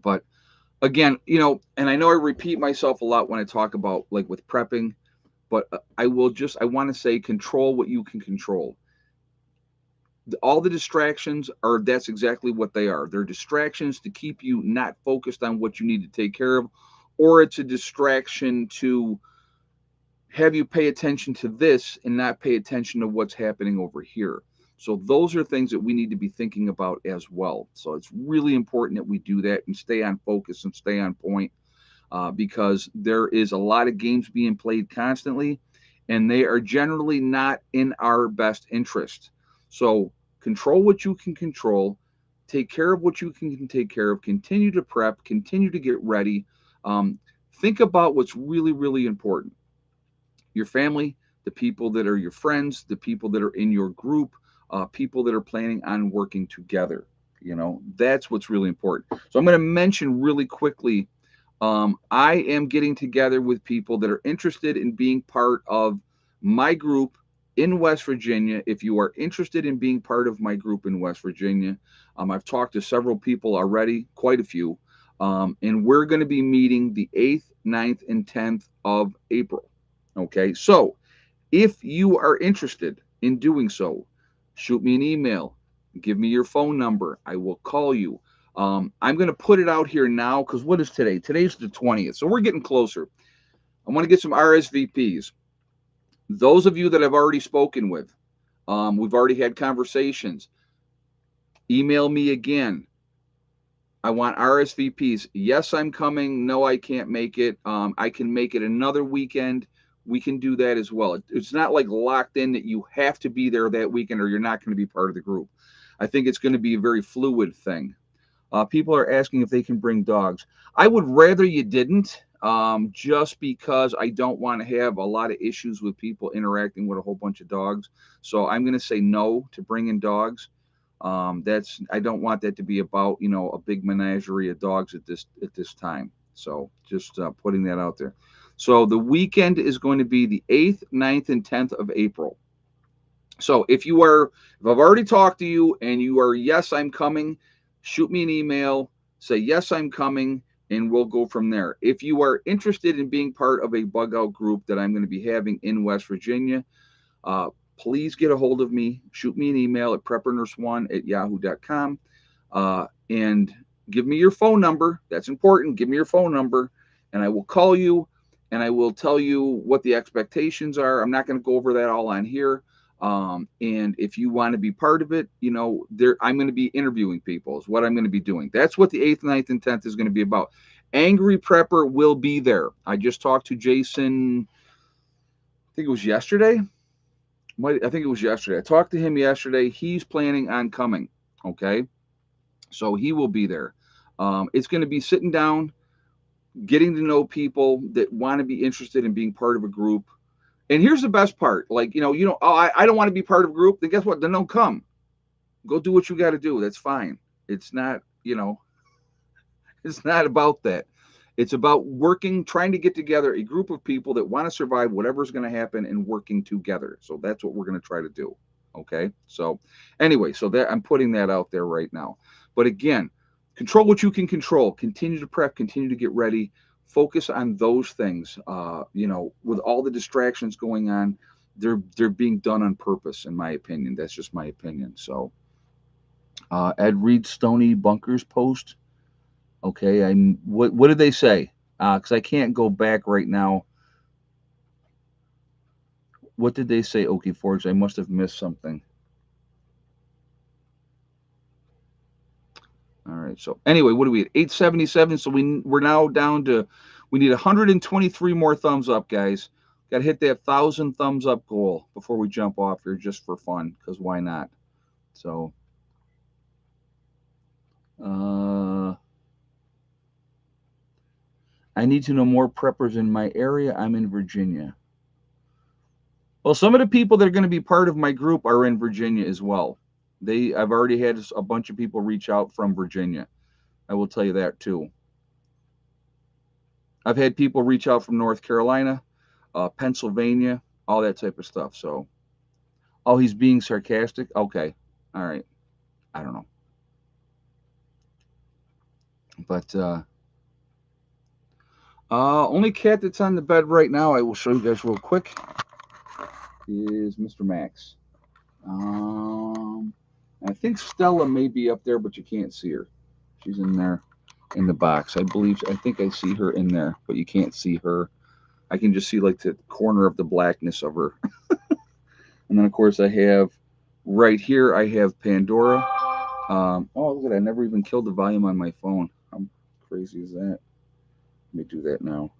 But again, and I know I repeat myself a lot when I talk about like with prepping, but I want to say control what you can control. All the distractions that's exactly what they are. They're distractions to keep you not focused on what you need to take care of, or it's a distraction to have you pay attention to this and not pay attention to what's happening over here. So those are things that we need to be thinking about as well. So it's really important that we do that and stay on focus and stay on point, because there is a lot of games being played constantly, and they are generally not in our best interest. So control what you can control, take care of what you can take care of, continue to prep, continue to get ready. Think about what's really, really important. Your family, the people that are your friends, the people that are in your group, people that are planning on working together. That's what's really important. So I'm going to mention really quickly, I am getting together with people that are interested in being part of my group in West Virginia. If you are interested in being part of my group in West Virginia, I've talked to several people already, quite a few, and we're going to be meeting the 8th, 9th, and 10th of April. Okay, so if you are interested in doing so, shoot me an email, give me your phone number. I will call you. I'm going to put it out here now because what is today? Today's the 20th, so we're getting closer. I want to get some RSVPs. Those of you that I've already spoken with, we've already had conversations. Email me again. I want RSVPs. Yes, I'm coming. No, I can't make it. I can make it another weekend. We can do that as well. It's not like locked in that you have to be there that weekend or you're not going to be part of the group. I think it's going to be a very fluid thing. People are asking if they can bring dogs. I would rather you didn't, just because I don't want to have a lot of issues with people interacting with a whole bunch of dogs. So I'm going to say no to bringing dogs. I don't want that to be about a big menagerie of dogs at this time. So just putting that out there. So the weekend is going to be the 8th, 9th, and 10th of April. So if I've already talked to you and you are, yes, I'm coming, shoot me an email, say, yes, I'm coming, and we'll go from there. If you are interested in being part of a bug out group that I'm going to be having in West Virginia, please get a hold of me. Shoot me an email at preppernurse1@yahoo.com, and give me your phone number. That's important. Give me your phone number, and I will call you, and I will tell you what the expectations are. I'm not going to go over that all on here. And if you want to be part of it, I'm going to be interviewing people is what I'm going to be doing. That's what the 8th, 9th, and 10th is going to be about. Angry Prepper will be there. I just talked to Jason, I think it was yesterday. I think it was yesterday. I talked to him yesterday. He's planning on coming. Okay. So he will be there. It's going to be sitting down, getting to know people that want to be interested in being part of a group. And here's the best part. Like, oh, I don't want to be part of a group. Then guess what? Then don't come. Go do what you got to do. That's fine. It's not, it's not about that. It's about trying to get together a group of people that want to survive whatever's going to happen and working together. So that's what we're going to try to do. Okay. So anyway, I'm putting that out there right now. But again, control what you can control. Continue to prep, continue to get ready. Focus on those things. With all the distractions going on, they're being done on purpose, in my opinion. That's just my opinion. So Ed Reed Stony Bunkers post. Okay, what did they say? Because I can't go back right now. What did they say, Okie Forge? I must have missed something. All right. So anyway, what do we at? 877. So we're now down to, we need 123 more thumbs up, guys. Got to hit that 1,000 thumbs up goal before we jump off here, just for fun, because why not? So I need to know more preppers in my area. I'm in Virginia. Well, some of the people that are going to be part of my group are in Virginia as well. I've already had a bunch of people reach out from Virginia. I will tell you that too. I've had people reach out from North Carolina, Pennsylvania, all that type of stuff. So, oh, he's being sarcastic. Okay, all right. I don't know, but only cat that's on the bed right now. I will show you guys real quick. Is Mr. Max. Um, I think Stella may be up there, but you can't see her. She's in there in the box. I believe. I think I see her in there, but you can't see her. I can just see like the corner of the blackness of her. And then of course I have right here. I have Pandora. Oh, look at that! I never even killed the volume on my phone. How crazy is that? Let me do that now.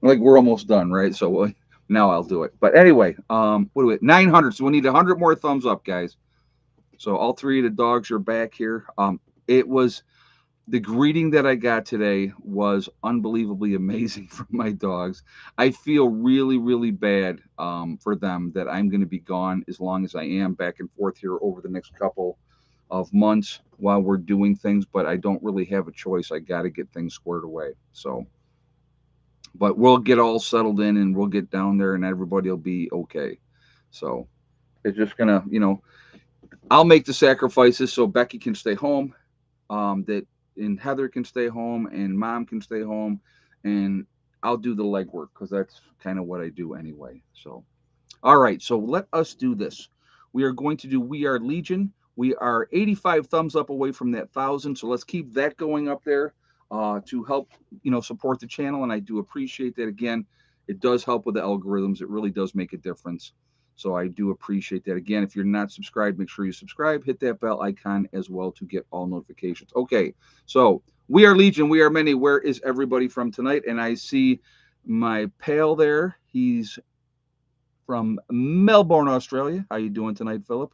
Like we're almost done, right? So now I'll do it. But anyway, what do we? 900. So we need 100 more thumbs up, guys. So all three of the dogs are back here. It was the greeting that I got today was unbelievably amazing from my dogs. I feel really, really bad for them that I'm going to be gone as long as I am back and forth here over the next couple of months while we're doing things, but I don't really have a choice. I got to get things squared away. So, but we'll get all settled in and we'll get down there and everybody will be okay. So, it's just going to, I'll make the sacrifices so Becky can stay home, that and Heather can stay home and Mom can stay home, and I'll do the legwork because that's kind of what I do anyway. So, all right, so let us do this. We are going to do We Are Legion. We are 85 thumbs up away from that 1,000, so let's keep that going up there to help support the channel, and I do appreciate that. Again, it does help with the algorithms. It really does make a difference. So I do appreciate that. Again, if you're not subscribed, make sure you subscribe. Hit that bell icon as well to get all notifications. Okay, so We Are Legion, We Are Many. Where is everybody from tonight? And I see my pal there. He's from Melbourne, Australia. How you doing tonight, Philip?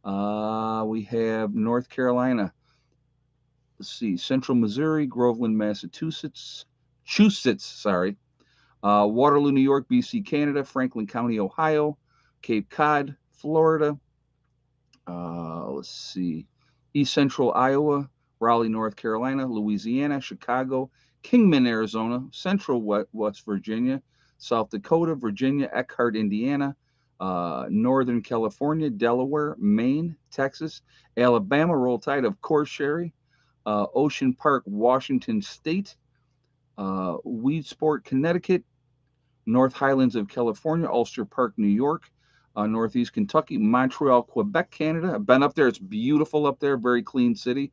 We have North Carolina. Let's see, Central Missouri, Groveland, Massachusetts, sorry. Waterloo, New York, BC, Canada, Franklin County, Ohio, Cape Cod, Florida. Let's see, East Central Iowa, Raleigh, North Carolina, Louisiana, Chicago, Kingman, Arizona, Central West Virginia, South Dakota, Virginia, Eckhart, Indiana, Northern California, Delaware, Maine, Texas, Alabama, Roll Tide, of course, Sherry, Ocean Park, Washington State, Weedsport, Connecticut, North Highlands of California, Ulster Park, New York, Northeast Kentucky, Montreal, Quebec, Canada. I've been up there. It's beautiful up there. Very clean city.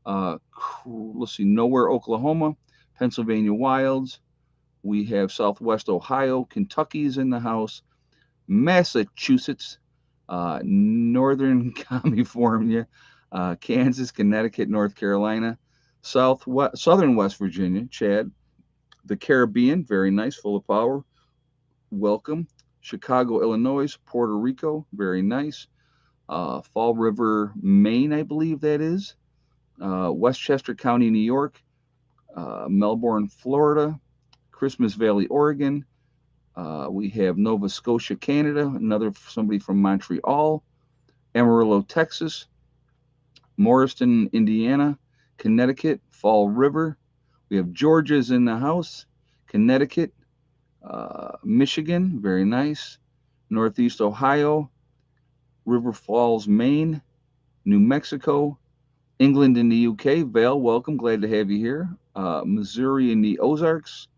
Let's see, Nowhere, Oklahoma, Pennsylvania Wilds. We have Southwest Ohio. Kentucky's in the house. Massachusetts, Northern California, Kansas, Connecticut, North Carolina, Southern West Virginia, Chad, the Caribbean, very nice, full of power. Welcome. Chicago, Illinois, Puerto Rico, very nice. Fall River, Maine, I believe that is. Westchester County, New York. Melbourne, Florida. Christmas Valley, Oregon. We have Nova Scotia, Canada. Somebody from Montreal. Amarillo, Texas. Morriston, Indiana. Connecticut, Fall River. We have Georgia's in the house. Connecticut. Michigan, very nice. Northeast Ohio, River Falls, Maine, New Mexico, England in the UK. Vale, welcome. Glad to have you here. Missouri in the Ozarks,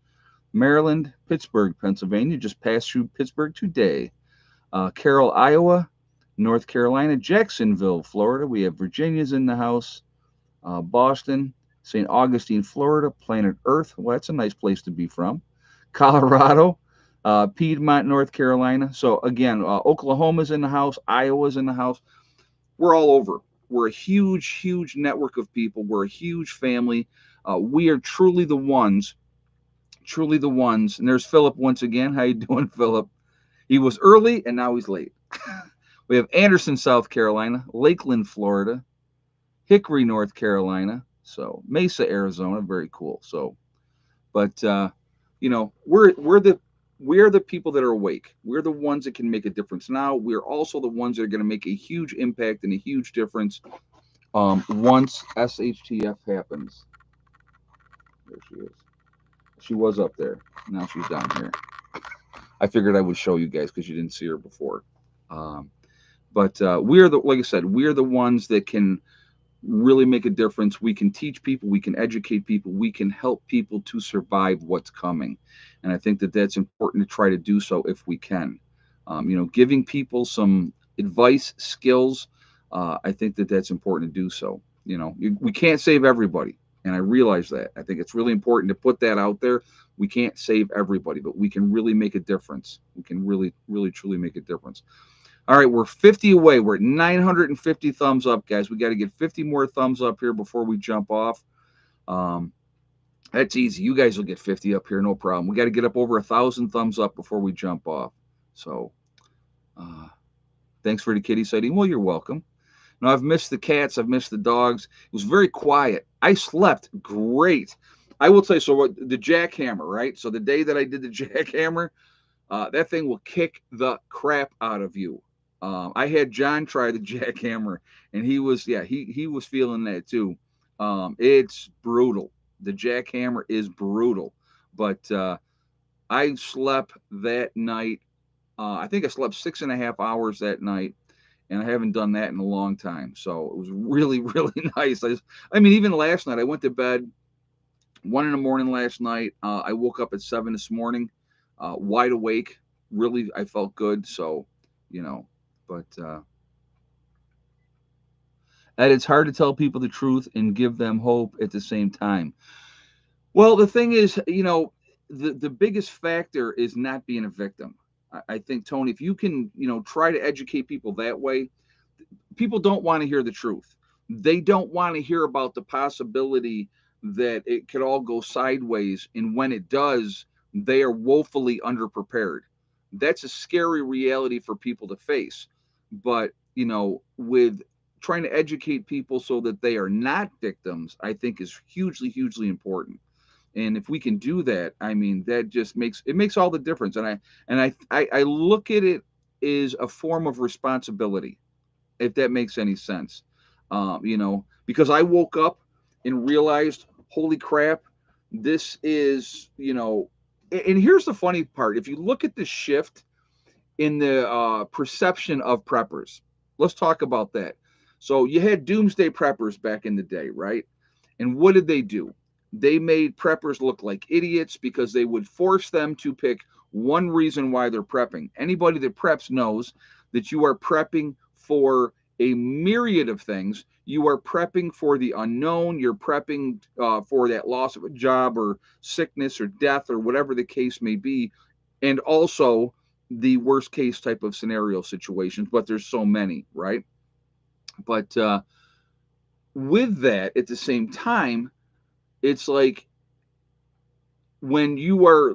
Maryland, Pittsburgh, Pennsylvania. Just passed through Pittsburgh today. Carroll, Iowa, North Carolina, Jacksonville, Florida. We have Virginia's in the house. Boston, St. Augustine, Florida, Planet Earth. Well, that's a nice place to be from. Colorado, Piedmont, North Carolina. So again, Oklahoma's in the house, Iowa's in the house. We're all over. We're a huge, huge network of people. We're a huge family. We are truly the ones. And there's Philip once again. How you doing, Philip? He was early and now he's late. We have Anderson, South Carolina, Lakeland, Florida, Hickory, North Carolina. So Mesa, Arizona, very cool. So, but we're the people that are awake. We're the ones that can make a difference now. We're also the ones that are going to make a huge impact and a huge difference once SHTF happens. There she is. She was up there. Now she's down here. I figured I would show you guys because you didn't see her before. Um, but we're the, like I said, we're the ones that can really make a difference. We can teach people, we can educate people, we can help people to survive what's coming. And I think that that's important to try to do so if we can. Giving people some advice, skills, I think that that's important to do so. We can't save everybody. And I realize that. I think it's really important to put that out there. We can't save everybody, but we can really make a difference. We can really, really, truly make a difference. All right, we're 50 away. We're at 950 thumbs up, guys. We got to get 50 more thumbs up here before we jump off. Um, that's easy. You guys will get 50 up here, no problem. We got to get up over 1,000 thumbs up before we jump off. So, uh, thanks for the kitty sighting. Well, you're welcome. Now, I've missed the cats. I've missed the dogs. It was very quiet. I slept great. I will tell you, so what, the jackhammer, right? So the day that I did the jackhammer, that thing will kick the crap out of you. I had John try the jackhammer, and he was, yeah, he was feeling that too. It's brutal. The jackhammer is brutal, but I slept that night. I think I slept 6.5 hours that night, and I haven't done that in a long time. So it was really, really nice. I mean, even last night, I went to bed 1 in the morning last night. I woke up at 7 this morning, wide awake. Really, I felt good. So, you know, but and it's hard to tell people the truth and give them hope at the same time. Well, the thing is, the biggest factor is not being a victim. I think, Tony, if you can, try to educate people that way, people don't want to hear the truth. They don't want to hear about the possibility that it could all go sideways. And when it does, they are woefully underprepared. That's a scary reality for people to face. But, with trying to educate people so that they are not victims, I think is hugely, hugely important. And if we can do that, I mean, that just makes all the difference. And I look at it as a form of responsibility, if that makes any sense. Because I woke up and realized, holy crap, this is, and here's the funny part. If you look at the shift in the perception of preppers, let's talk about that. So you had doomsday preppers back in the day, right? And what did they do? They made preppers look like idiots because they would force them to pick one reason why they're prepping. Anybody that preps knows that you are prepping for a myriad of things. You are prepping for the unknown. You're prepping for that loss of a job or sickness or death or whatever the case may be. And also the worst case type of scenario situations, but there's so many, right? But with that, at the same time, it's like when you are,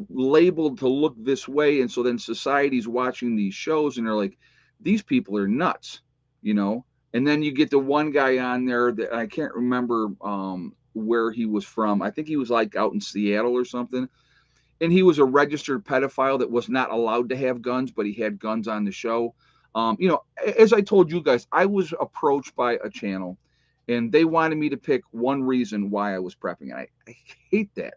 labeled to look this way, and so then society's watching these shows and they're like, these people are nuts, you know. And then you get the one guy on there that I can't remember where he was from. I think he was like out in Seattle or something. And he was a registered pedophile that was not allowed to have guns, but he had guns on the show. As I told you guys, I was approached by a channel and they wanted me to pick one reason why I was prepping. And I hate that.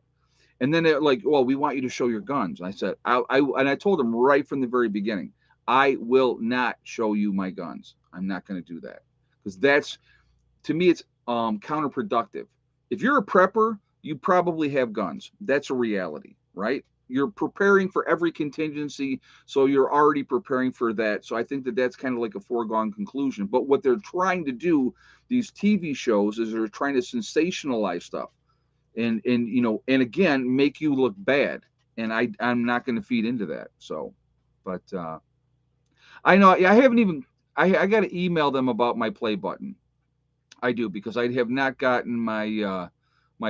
And then they're like, well, we want you to show your guns. And I said, and I told them right from the very beginning, I will not show you my guns. I'm not going to do that. Because that's, to me, it's counterproductive. If you're a prepper, you probably have guns. That's a reality, right? You're preparing for every contingency, so you're already preparing for that. So I think that that's kind of like a foregone conclusion. But what they're trying to do, these TV shows, is they're trying to sensationalize stuff, and again, make you look bad. And I'm not going to feed into that. So, but I know I haven't even I got to email them about my play button. I do, because I have not gotten my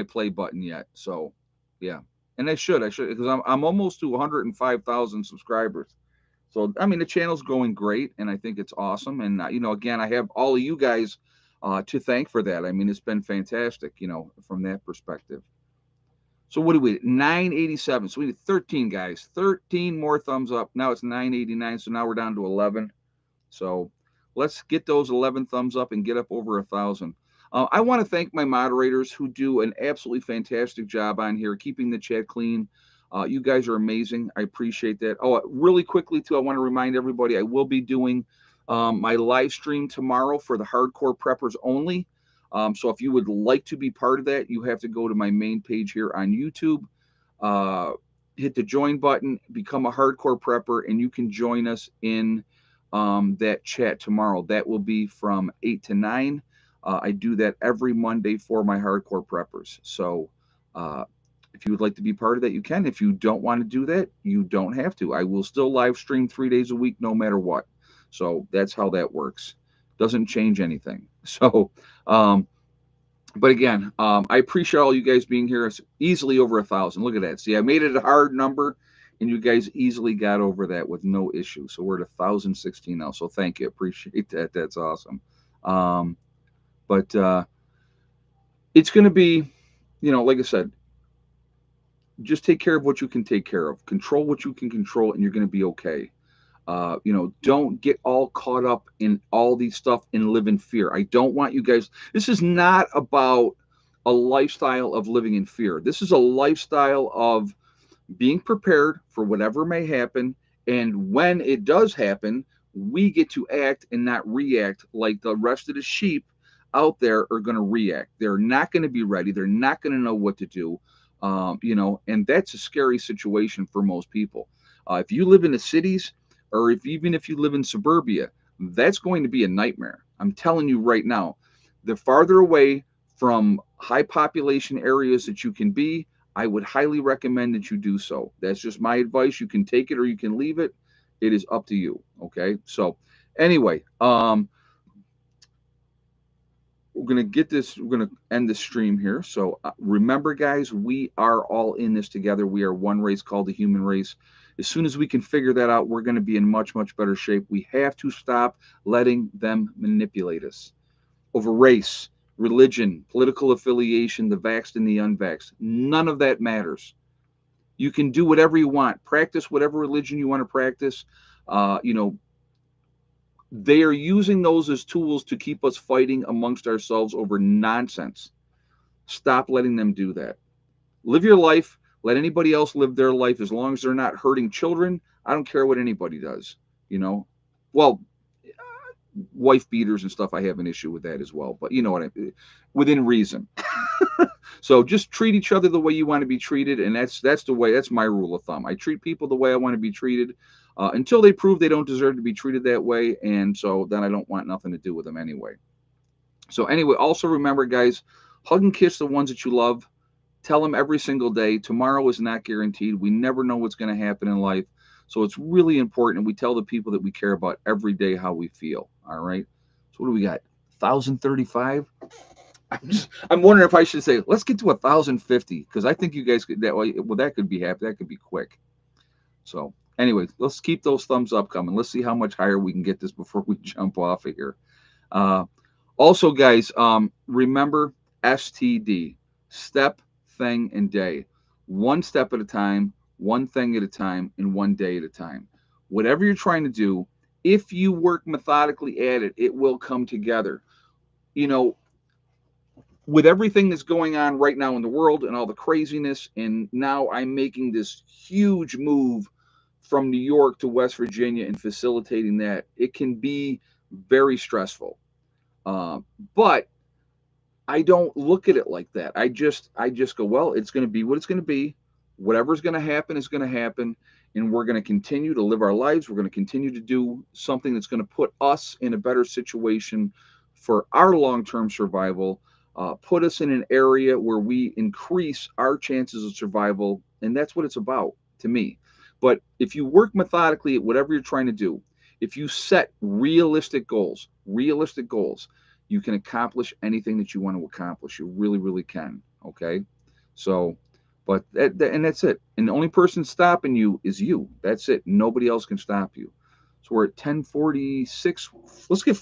play button yet. So yeah, and I should because I'm almost to 105,000 subscribers. So I mean the channel's going great, and I think it's awesome. And again, I have all of you guys to thank for that. I mean, it's been fantastic, from that perspective. So what do we 987? So we need 13 guys, 13 more thumbs up. Now it's 989. So now we're down to 11. So let's get those 11 thumbs up and get up over 1,000. I want to thank my moderators who do an absolutely fantastic job on here, keeping the chat clean. You guys are amazing. I appreciate that. Oh, really quickly, too, I want to remind everybody I will be doing my live stream tomorrow for the hardcore preppers only. So if you would like to be part of that, you have to go to my main page here on YouTube, hit the join button, become a hardcore prepper, and you can join us in that chat tomorrow. That will be from 8 to 9. I do that every Monday for my hardcore preppers. So if you would like to be part of that, you can. If you don't want to do that, you don't have to. I will still live stream 3 days a week no matter what. So that's how that works. Doesn't change anything. So, but again, I appreciate all you guys being here. It's easily over 1,000. Look at that. See, I made it a hard number, and you guys easily got over that with no issue. So we're at 1,016 now. So thank you. Appreciate that. That's awesome. But it's going to be, like I said, just take care of what you can take care of. Control what you can control, and you're going to be okay. Don't get all caught up in all these stuff and live in fear. I don't want you guys. This is not about a lifestyle of living in fear. This is a lifestyle of being prepared for whatever may happen. And when it does happen, we get to act and not react like the rest of the sheep out there are going to react. They're not going to be ready. They're not going to know what to do. And that's a scary situation for most people. If you live in the cities, or even if you live in suburbia, that's going to be a nightmare. I'm telling you right now, the farther away from high population areas that you can be, I would highly recommend that you do so. That's just my advice. You can take it or you can leave it. It is up to you. Okay. So anyway, we're going to end the stream here. So remember, guys, we are all in this together. We are one race called the human race. As soon as we can figure that out, we're going to be in much, much better shape. We have to stop letting them manipulate us over race, religion, political affiliation, the vaxxed and the unvaxxed. None of that matters. You can do whatever you want. Practice whatever religion you want to practice. They are using those as tools to keep us fighting amongst ourselves over nonsense. Stop letting them do that. Live your life. Let anybody else live their life as long as they're not hurting children. I don't care what anybody does, Well, wife beaters and stuff, I have an issue with that as well. But you know what within reason. So just treat each other the way you want to be treated, and that's the way. That's my rule of thumb. I treat people the way I want to be treated until they prove they don't deserve to be treated that way, and so then I don't want nothing to do with them anyway. So anyway, also remember, guys, hug and kiss the ones that you love. Tell them every single day. Tomorrow is not guaranteed. We never know what's going to happen in life. So it's really important. We tell the people that we care about every day how we feel. All right. So what do we got? 1,035. I'm wondering if I should say, let's get to 1,050, because I think you guys could that way. Well, that could be happy. That could be quick. So anyway, let's keep those thumbs up coming. Let's see how much higher we can get this before we jump off of here. Also, guys, remember STD, step, thing, and day. One step at a time, one thing at a time, and one day at a time. Whatever you're trying to do, if you work methodically at it, it will come together. With everything that's going on right now in the world and all the craziness, and now I'm making this huge move from New York to West Virginia and facilitating that, it can be very stressful. But I don't look at it like that. I just go, well, it's going to be what it's going to be. Whatever's going to happen is going to happen. And we're going to continue to live our lives. We're going to continue to do something that's going to put us in a better situation for our long-term survival, put us in an area where we increase our chances of survival. And that's what it's about to me. But if you work methodically at whatever you're trying to do, if you set realistic goals, you can accomplish anything that you want to accomplish. You really, really can. Okay. So, but and that's it. And the only person stopping you is you. That's it. Nobody else can stop you. So we're at 1046. Let's get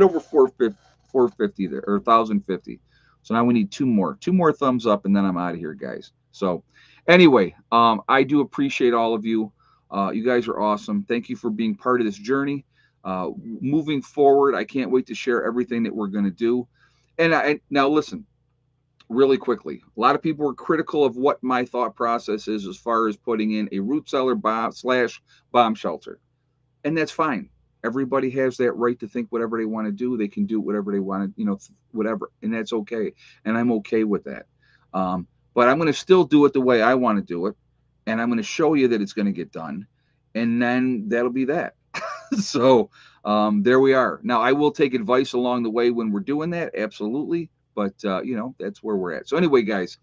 over 450. 450 there, or 1,050. So now we need two more thumbs up, and then I'm out of here, guys. So anyway, I do appreciate all of you. You guys are awesome. Thank you for being part of this journey. Moving forward, I can't wait to share everything that we're going to do. And now listen, really quickly, a lot of people were critical of what my thought process is as far as putting in a root cellar bomb slash bomb shelter, and that's fine. Everybody has that right to think whatever they want to do. They can do whatever they want to, whatever, and that's okay. And I'm okay with that. But I'm going to still do it the way I want to do it, and I'm going to show you that it's going to get done, and then that'll be that. So there we are. Now I will take advice along the way when we're doing that, absolutely. But that's where we're at. So anyway, guys,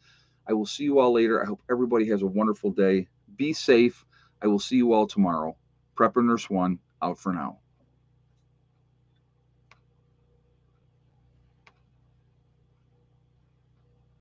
I will see you all later. I hope everybody has a wonderful day. Be safe. I will see you all tomorrow. Prepper Nurse One out for now.